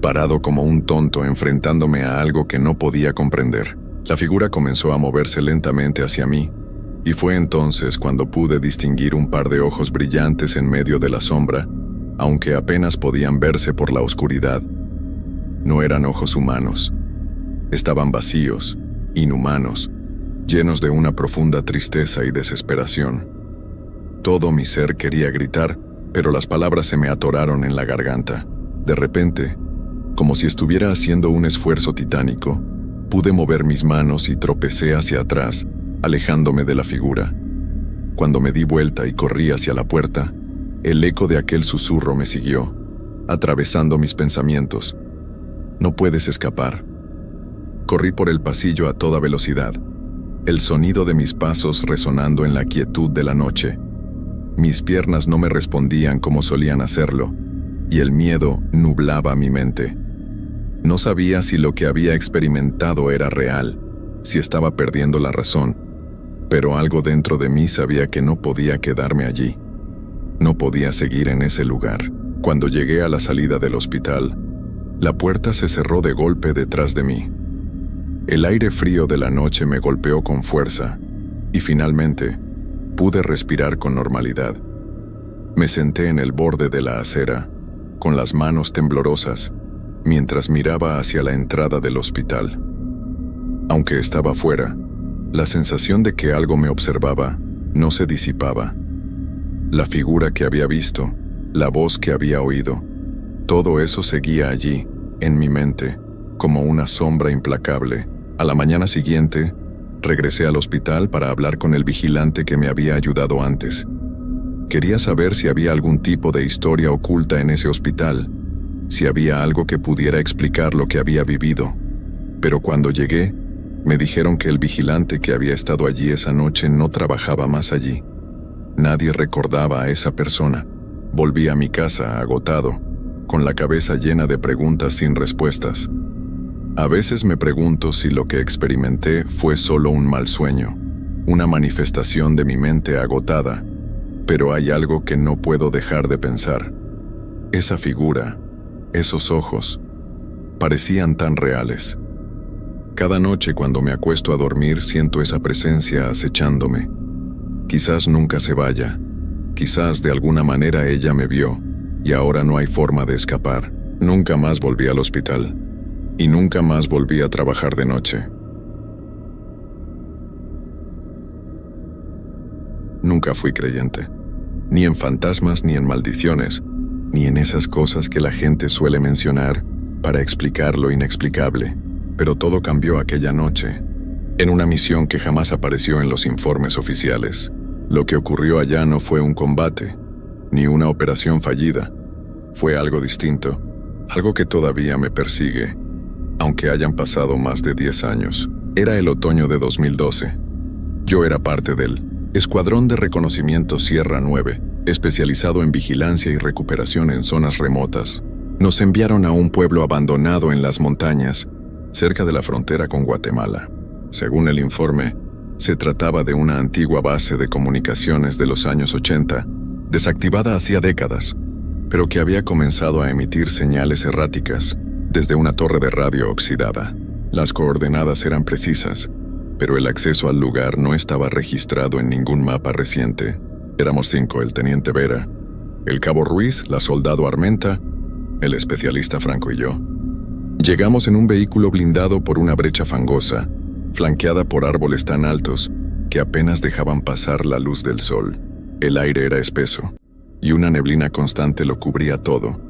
parado como un tonto, enfrentándome a algo que no podía comprender? La figura comenzó a moverse lentamente hacia mí, y fue entonces cuando pude distinguir un par de ojos brillantes en medio de la sombra, aunque apenas podían verse por la oscuridad. No eran ojos humanos. Estaban vacíos, inhumanos, llenos de una profunda tristeza y desesperación. Todo mi ser quería gritar, pero las palabras se me atoraron en la garganta. De repente, como si estuviera haciendo un esfuerzo titánico, pude mover mis manos y tropecé hacia atrás, alejándome de la figura. Cuando me di vuelta y corrí hacia la puerta, el eco de aquel susurro me siguió, atravesando mis pensamientos. No puedes escapar. Corrí por el pasillo a toda velocidad, el sonido de mis pasos resonando en la quietud de la noche. Mis piernas no me respondían como solían hacerlo, y el miedo nublaba mi mente. No sabía si lo que había experimentado era real, si estaba perdiendo la razón, pero algo dentro de mí sabía que no podía quedarme allí. No podía seguir en ese lugar. Cuando llegué a la salida del hospital, la puerta se cerró de golpe detrás de mí. El aire frío de la noche me golpeó con fuerza, y finalmente pude respirar con normalidad. Me senté en el borde de la acera, con las manos temblorosas, mientras miraba hacia la entrada del hospital. Aunque estaba fuera, la sensación de que algo me observaba no se disipaba. La figura que había visto, la voz que había oído, todo eso seguía allí, en mi mente, como una sombra implacable. A la mañana siguiente, regresé al hospital para hablar con el vigilante que me había ayudado antes. Quería saber si había algún tipo de historia oculta en ese hospital, si había algo que pudiera explicar lo que había vivido. Pero cuando llegué, me dijeron que el vigilante que había estado allí esa noche no trabajaba más allí. Nadie recordaba a esa persona. Volví a mi casa agotado, con la cabeza llena de preguntas sin respuestas. A veces me pregunto si lo que experimenté fue solo un mal sueño, una manifestación de mi mente agotada, pero hay algo que no puedo dejar de pensar. Esa figura, esos ojos, parecían tan reales. Cada noche cuando me acuesto a dormir siento esa presencia acechándome. Quizás nunca se vaya, quizás de alguna manera ella me vio, y ahora no hay forma de escapar. Nunca más volví al hospital. Y nunca más volví a trabajar de noche. Nunca fui creyente, ni en fantasmas ni en maldiciones, ni en esas cosas que la gente suele mencionar para explicar lo inexplicable. Pero todo cambió aquella noche, en una misión que jamás apareció en los informes oficiales. Lo que ocurrió allá no fue un combate, ni una operación fallida. Fue algo distinto, algo que todavía me persigue, aunque hayan pasado más de 10 años. Era el otoño de 2012. Yo era parte del Escuadrón de Reconocimiento Sierra 9, especializado en vigilancia y recuperación en zonas remotas. Nos enviaron a un pueblo abandonado en las montañas, cerca de la frontera con Guatemala. Según el informe, se trataba de una antigua base de comunicaciones de los años 80, desactivada hacía décadas, pero que había comenzado a emitir señales erráticas desde una torre de radio oxidada. Las coordenadas eran precisas, pero el acceso al lugar no estaba registrado en ningún mapa reciente. Éramos 5, el teniente Vera, el cabo Ruiz, la soldado Armenta, el especialista Franco y yo. Llegamos en un vehículo blindado por una brecha fangosa, flanqueada por árboles tan altos que apenas dejaban pasar la luz del sol. El aire era espeso, y una neblina constante lo cubría todo,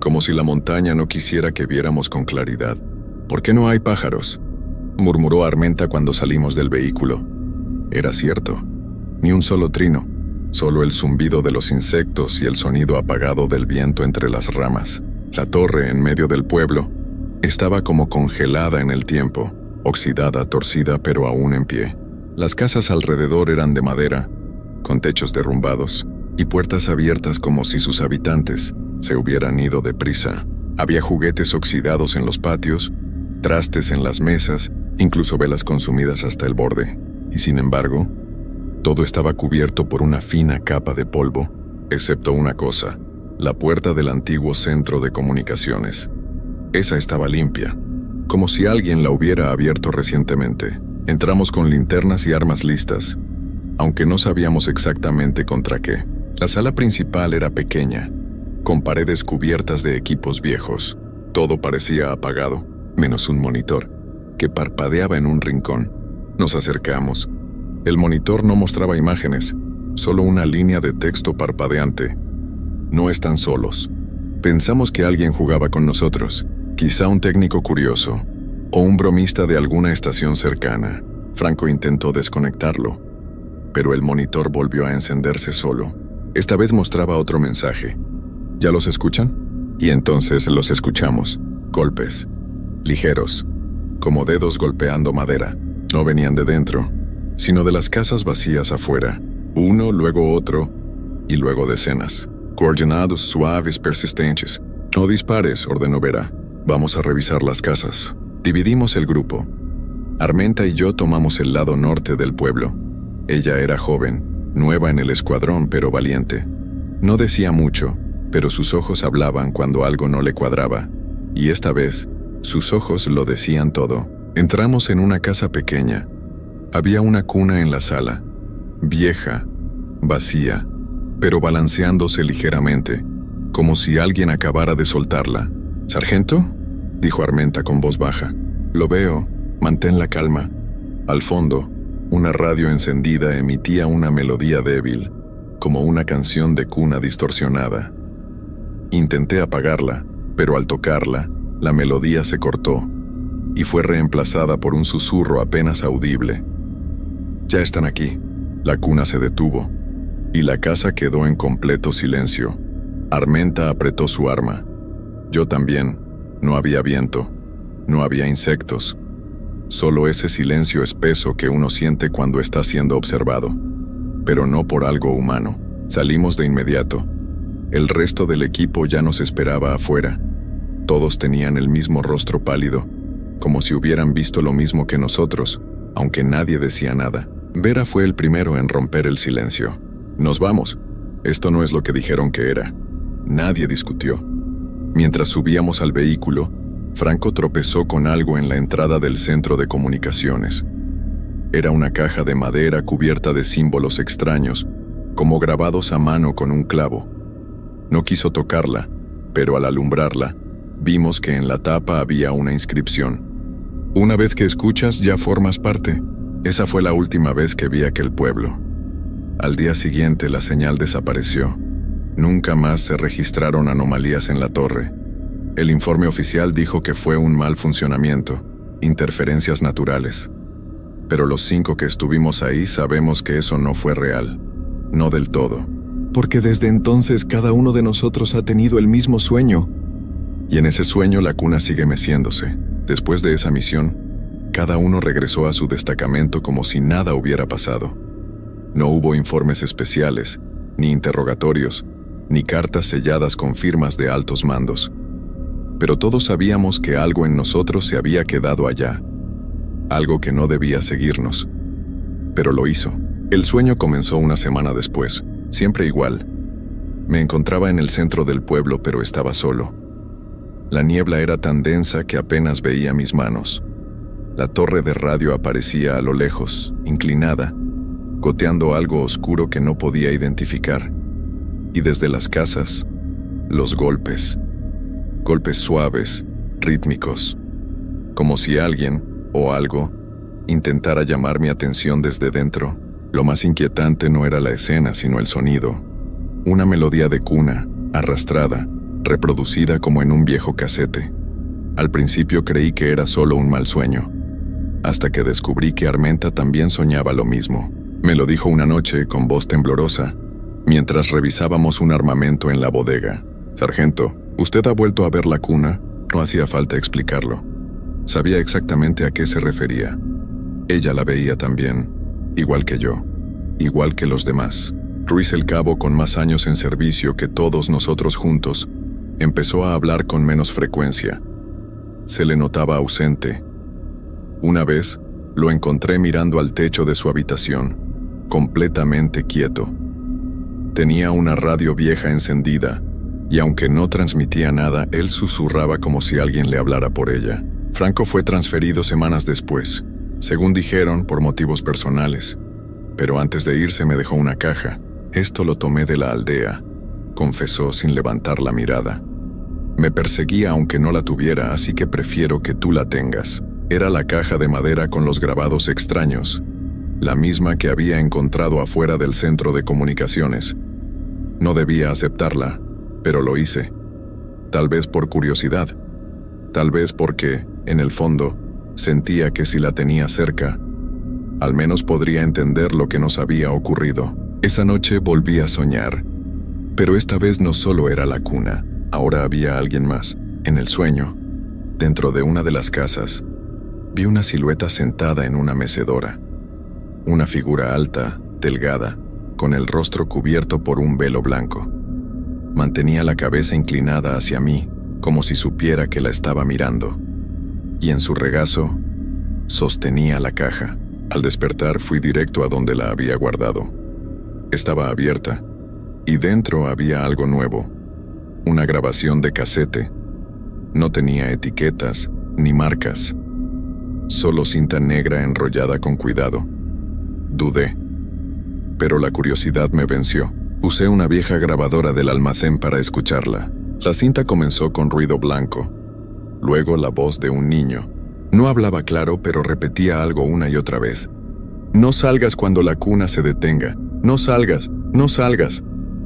como si la montaña no quisiera que viéramos con claridad. «¿Por qué no hay pájaros?», murmuró Armenta cuando salimos del vehículo. Era cierto, ni un solo trino, solo el zumbido de los insectos y el sonido apagado del viento entre las ramas. La torre, en medio del pueblo, estaba como congelada en el tiempo, oxidada, torcida, pero aún en pie. Las casas alrededor eran de madera, con techos derrumbados y puertas abiertas como si sus habitantes se hubieran ido deprisa. Había juguetes oxidados en los patios, trastes en las mesas, incluso velas consumidas hasta el borde. Y sin embargo, todo estaba cubierto por una fina capa de polvo, excepto una cosa: la puerta del antiguo centro de comunicaciones. Esa estaba limpia, como si alguien la hubiera abierto recientemente. Entramos con linternas y armas listas, aunque no sabíamos exactamente contra qué. La sala principal era pequeña, con paredes cubiertas de equipos viejos. Todo parecía apagado, menos un monitor, que parpadeaba en un rincón. Nos acercamos. El monitor no mostraba imágenes, solo una línea de texto parpadeante. No están solos. Pensamos que alguien jugaba con nosotros, quizá un técnico curioso, o un bromista de alguna estación cercana. Franco intentó desconectarlo, pero el monitor volvió a encenderse solo. Esta vez mostraba otro mensaje. ¿Ya los escuchan? Y entonces los escuchamos. Golpes. Ligeros, como dedos golpeando madera. No venían de dentro, sino de las casas vacías afuera. Uno, luego otro, y luego decenas. Coordinados, suaves, persistentes. No dispares, ordenó Vera. Vamos a revisar las casas. Dividimos el grupo. Armenta y yo tomamos el lado norte del pueblo. Ella era joven, nueva en el escuadrón, pero valiente. No decía mucho, pero sus ojos hablaban cuando algo no le cuadraba. Y esta vez, sus ojos lo decían todo. Entramos en una casa pequeña. Había una cuna en la sala, vieja, vacía, pero balanceándose ligeramente, como si alguien acabara de soltarla. «¿Sargento?», dijo Armenta con voz baja. «Lo veo, mantén la calma». Al fondo, una radio encendida emitía una melodía débil, como una canción de cuna distorsionada. Intenté apagarla, pero al tocarla, la melodía se cortó y fue reemplazada por un susurro apenas audible. «Ya están aquí». La cuna se detuvo y la casa quedó en completo silencio. Armenta apretó su arma. Yo también. No había viento, no había insectos, solo ese silencio espeso que uno siente cuando está siendo observado, pero no por algo humano. Salimos de inmediato. El resto del equipo ya nos esperaba afuera. Todos tenían el mismo rostro pálido, como si hubieran visto lo mismo que nosotros, aunque nadie decía nada. Vera fue el primero en romper el silencio. «Nos vamos. Esto no es lo que dijeron que era». Nadie discutió. Mientras subíamos al vehículo, Franco tropezó con algo en la entrada del centro de comunicaciones. Era una caja de madera cubierta de símbolos extraños, como grabados a mano con un clavo. No quiso tocarla, pero al alumbrarla, vimos que en la tapa había una inscripción. «Una vez que escuchas, ya formas parte». Esa fue la última vez que vi aquel pueblo. Al día siguiente la señal desapareció. Nunca más se registraron anomalías en la torre. El informe oficial dijo que fue un mal funcionamiento, interferencias naturales. Pero los 5 que estuvimos ahí sabemos que eso no fue real. No del todo. Porque desde entonces cada uno de nosotros ha tenido el mismo sueño. Y en ese sueño la cuna sigue meciéndose. Después de esa misión, cada uno regresó a su destacamento como si nada hubiera pasado. No hubo informes especiales, ni interrogatorios, ni cartas selladas con firmas de altos mandos. Pero todos sabíamos que algo en nosotros se había quedado allá, algo que no debía seguirnos. Pero lo hizo. El sueño comenzó una semana después, siempre igual. Me encontraba en el centro del pueblo, pero estaba solo. La niebla era tan densa que apenas veía mis manos. La torre de radio aparecía a lo lejos, inclinada, goteando algo oscuro que no podía identificar. Y desde las casas, los golpes. Golpes suaves, rítmicos. Como si alguien, o algo, intentara llamar mi atención desde dentro. Lo más inquietante no era la escena, sino el sonido. Una melodía de cuna, arrastrada, reproducida como en un viejo casete. Al principio creí que era solo un mal sueño, hasta que descubrí que Armenta también soñaba lo mismo. Me lo dijo una noche con voz temblorosa, mientras revisábamos un armamento en la bodega. «Sargento, usted ha vuelto a ver la cuna». No hacía falta explicarlo. Sabía exactamente a qué se refería. Ella la veía también, igual que yo, igual que los demás. Ruiz el cabo, con más años en servicio que todos nosotros juntos, Empezó a hablar con menos frecuencia. Se le notaba ausente. Una vez, lo encontré mirando al techo de su habitación, completamente quieto. Tenía una radio vieja encendida, y aunque no transmitía nada, él susurraba como si alguien le hablara por ella. Franco fue transferido semanas después, según dijeron, por motivos personales. Pero antes de irse me dejó una caja. Esto lo tomé de la aldea, confesó sin levantar la mirada. Me perseguía aunque no la tuviera, así que prefiero que tú la tengas. Era la caja de madera con los grabados extraños, la misma que había encontrado afuera del centro de comunicaciones. No debía aceptarla, pero lo hice. Tal vez por curiosidad. Tal vez porque, en el fondo, sentía que si la tenía cerca, al menos podría entender lo que nos había ocurrido. Esa noche volví a soñar. Pero esta vez no solo era la cuna, ahora había alguien más. En el sueño, dentro de una de las casas, vi una silueta sentada en una mecedora. Una figura alta, delgada, con el rostro cubierto por un velo blanco. Mantenía la cabeza inclinada hacia mí, como si supiera que la estaba mirando. Y en su regazo, sostenía la caja. Al despertar fui directo a donde la había guardado. Estaba abierta, y dentro había algo nuevo. Una grabación de casete. No tenía etiquetas ni marcas. Solo cinta negra enrollada con cuidado. Dudé, pero la curiosidad me venció. Usé una vieja grabadora del almacén para escucharla. La cinta comenzó con ruido blanco. Luego la voz de un niño. No hablaba claro, pero repetía algo una y otra vez. No salgas cuando la cuna se detenga. No salgas, no salgas.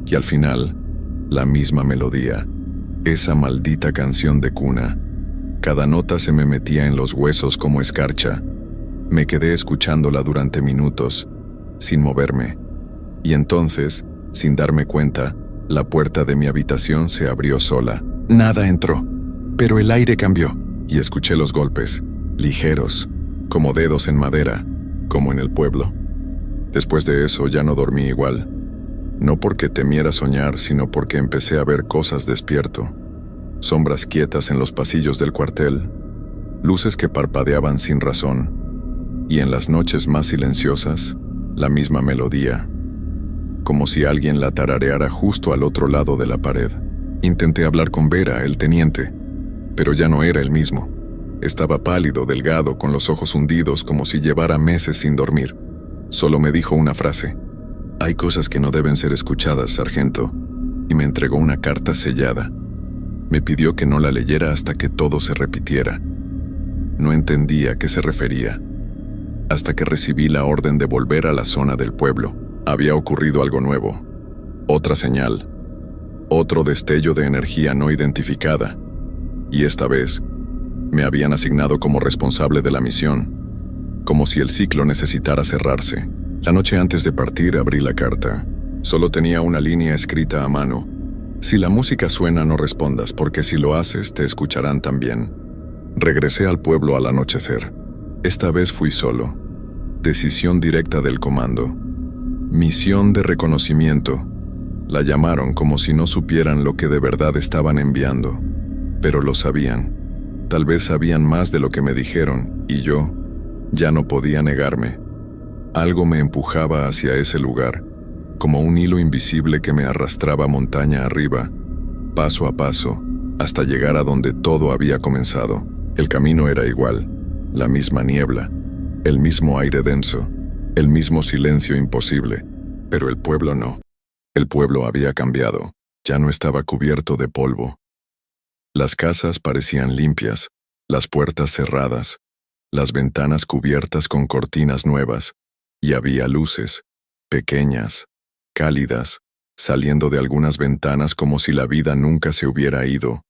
Y al final, la misma melodía. Esa maldita canción de cuna. Cada nota se me metía en los huesos como escarcha. Me quedé escuchándola durante minutos, sin moverme. Y entonces, sin darme cuenta, la puerta de mi habitación se abrió sola. Nada entró, pero el aire cambió, y escuché los golpes, ligeros, como dedos en madera, como en el pueblo. Después de eso ya no dormí igual. No porque temiera soñar, sino porque empecé a ver cosas despierto. Sombras quietas en los pasillos del cuartel, luces que parpadeaban sin razón, y en las noches más silenciosas, la misma melodía, como si alguien la tarareara justo al otro lado de la pared. Intenté hablar con Vera, el teniente, pero ya no era el mismo. Estaba pálido, delgado, con los ojos hundidos como si llevara meses sin dormir. Solo me dijo una frase: «Hay cosas que no deben ser escuchadas, sargento», y me entregó una carta sellada. Me pidió que no la leyera hasta que todo se repitiera. No entendía a qué se refería, hasta que recibí la orden de volver a la zona del pueblo. Había ocurrido algo nuevo, otra señal, otro destello de energía no identificada, y esta vez me habían asignado como responsable de la misión, como si el ciclo necesitara cerrarse. La noche antes de partir abrí la carta. Solo tenía una línea escrita a mano: «Si la música suena, no respondas, porque si lo haces, te escucharán también». Regresé al pueblo al anochecer. Esta vez fui solo. Decisión directa del comando. Misión de reconocimiento. La llamaron como si no supieran lo que de verdad estaban enviando. Pero lo sabían. Tal vez sabían más de lo que me dijeron, y yo ya no podía negarme. Algo me empujaba hacia ese lugar, como un hilo invisible que me arrastraba montaña arriba, paso a paso, hasta llegar a donde todo había comenzado. El camino era igual, la misma niebla, el mismo aire denso, el mismo silencio imposible, pero el pueblo no. El pueblo había cambiado, ya no estaba cubierto de polvo. Las casas parecían limpias, las puertas cerradas, las ventanas cubiertas con cortinas nuevas, y había luces, pequeñas, cálidas, saliendo de algunas ventanas como si la vida nunca se hubiera ido,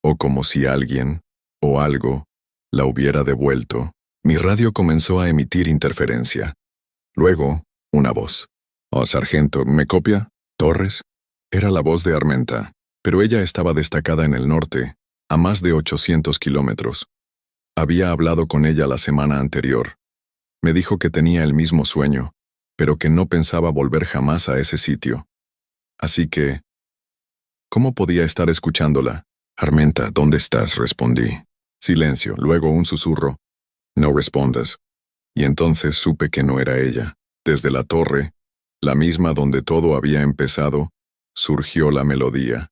o como si alguien, o algo, la hubiera devuelto. Mi radio comenzó a emitir interferencia. Luego, una voz. «Oh, sargento, ¿me copia? ¿Torres?» Era la voz de Armenta, pero ella estaba destacada en el norte, a más de 800 kilómetros. Había hablado con ella la semana anterior. Me dijo que tenía el mismo sueño, pero que no pensaba volver jamás a ese sitio. Así que ¿Cómo podía estar escuchándola? Armenta, ¿dónde estás? Respondí. Silencio, luego un susurro. No respondas. Y entonces supe que no era ella. Desde la torre, la misma donde todo había empezado, surgió la melodía.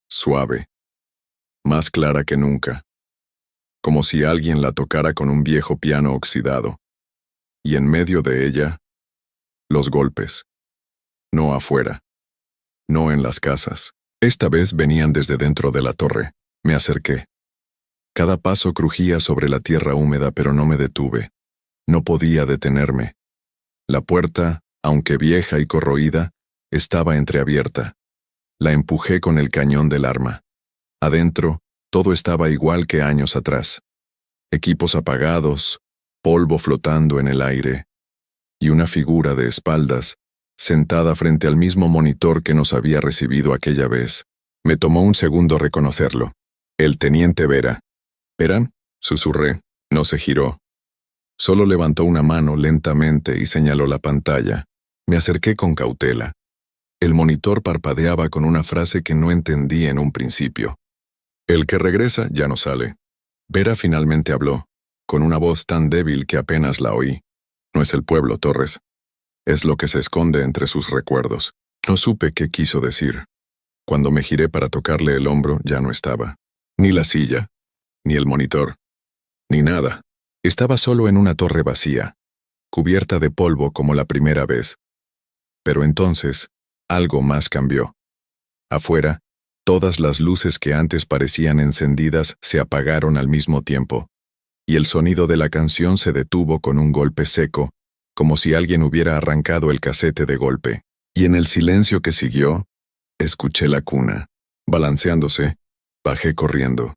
Suave. Más clara que nunca. Como si alguien la tocara con un viejo piano oxidado. Y en medio de ella, los golpes. No afuera. No en las casas. Esta vez venían desde dentro de la torre. Me acerqué. Cada paso crujía sobre la tierra húmeda, pero no me detuve. No podía detenerme. La puerta, aunque vieja y corroída, estaba entreabierta. La empujé con el cañón del arma. Adentro, todo estaba igual que años atrás. Equipos apagados, polvo flotando en el aire, y una figura de espaldas, sentada frente al mismo monitor que nos había recibido aquella vez. Me tomó un segundo reconocerlo. El teniente Vera. ¿Vera? Susurré. No se giró. Solo levantó una mano lentamente y señaló la pantalla. Me acerqué con cautela. El monitor parpadeaba con una frase que no entendí en un principio. El que regresa ya no sale. Vera finalmente habló, con una voz tan débil que apenas la oí. No es el pueblo, Torres. Es lo que se esconde entre sus recuerdos. No supe qué quiso decir. Cuando me giré para tocarle el hombro, ya no estaba. Ni la silla, ni el monitor, ni nada. Estaba solo en una torre vacía, cubierta de polvo como la primera vez. Pero entonces, algo más cambió. Afuera, todas las luces que antes parecían encendidas se apagaron al mismo tiempo, y el sonido de la canción se detuvo con un golpe seco, como si alguien hubiera arrancado el casete de golpe. Y en el silencio que siguió, escuché la cuna. Balanceándose, bajé corriendo.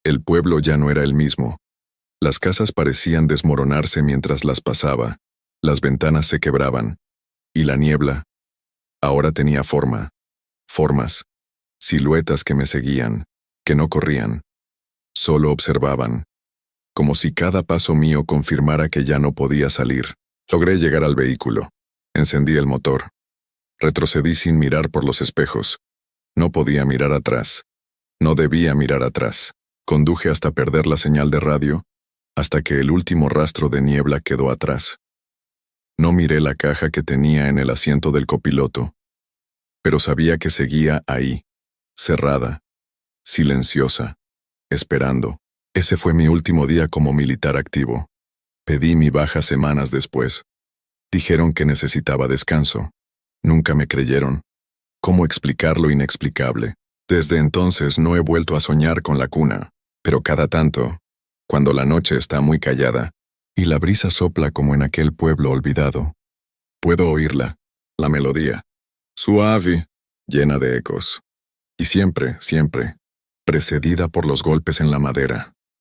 El pueblo ya no era el mismo. Las casas parecían desmoronarse mientras las pasaba, las ventanas se quebraban, y la niebla ahora tenía formas, siluetas que me seguían, que no corrían, solo observaban, como si cada paso mío confirmara que ya no podía salir. Logré llegar al vehículo. Encendí el motor. Retrocedí sin mirar por los espejos. No podía mirar atrás. No debía mirar atrás. Conduje hasta perder la señal de radio, hasta que el último rastro de niebla quedó atrás. No miré la caja que tenía en el asiento del copiloto, pero sabía que seguía ahí, cerrada, silenciosa, esperando. Ese fue mi último día como militar activo. Pedí mi baja semanas después. Dijeron que necesitaba descanso. Nunca me creyeron. ¿Cómo explicar lo inexplicable? Desde entonces no he vuelto a soñar con la cuna, pero cada tanto, cuando la noche está muy callada, y la brisa sopla como en aquel pueblo olvidado, puedo oírla, la melodía, suave, llena de ecos, y siempre, precedida por los golpes en la madera.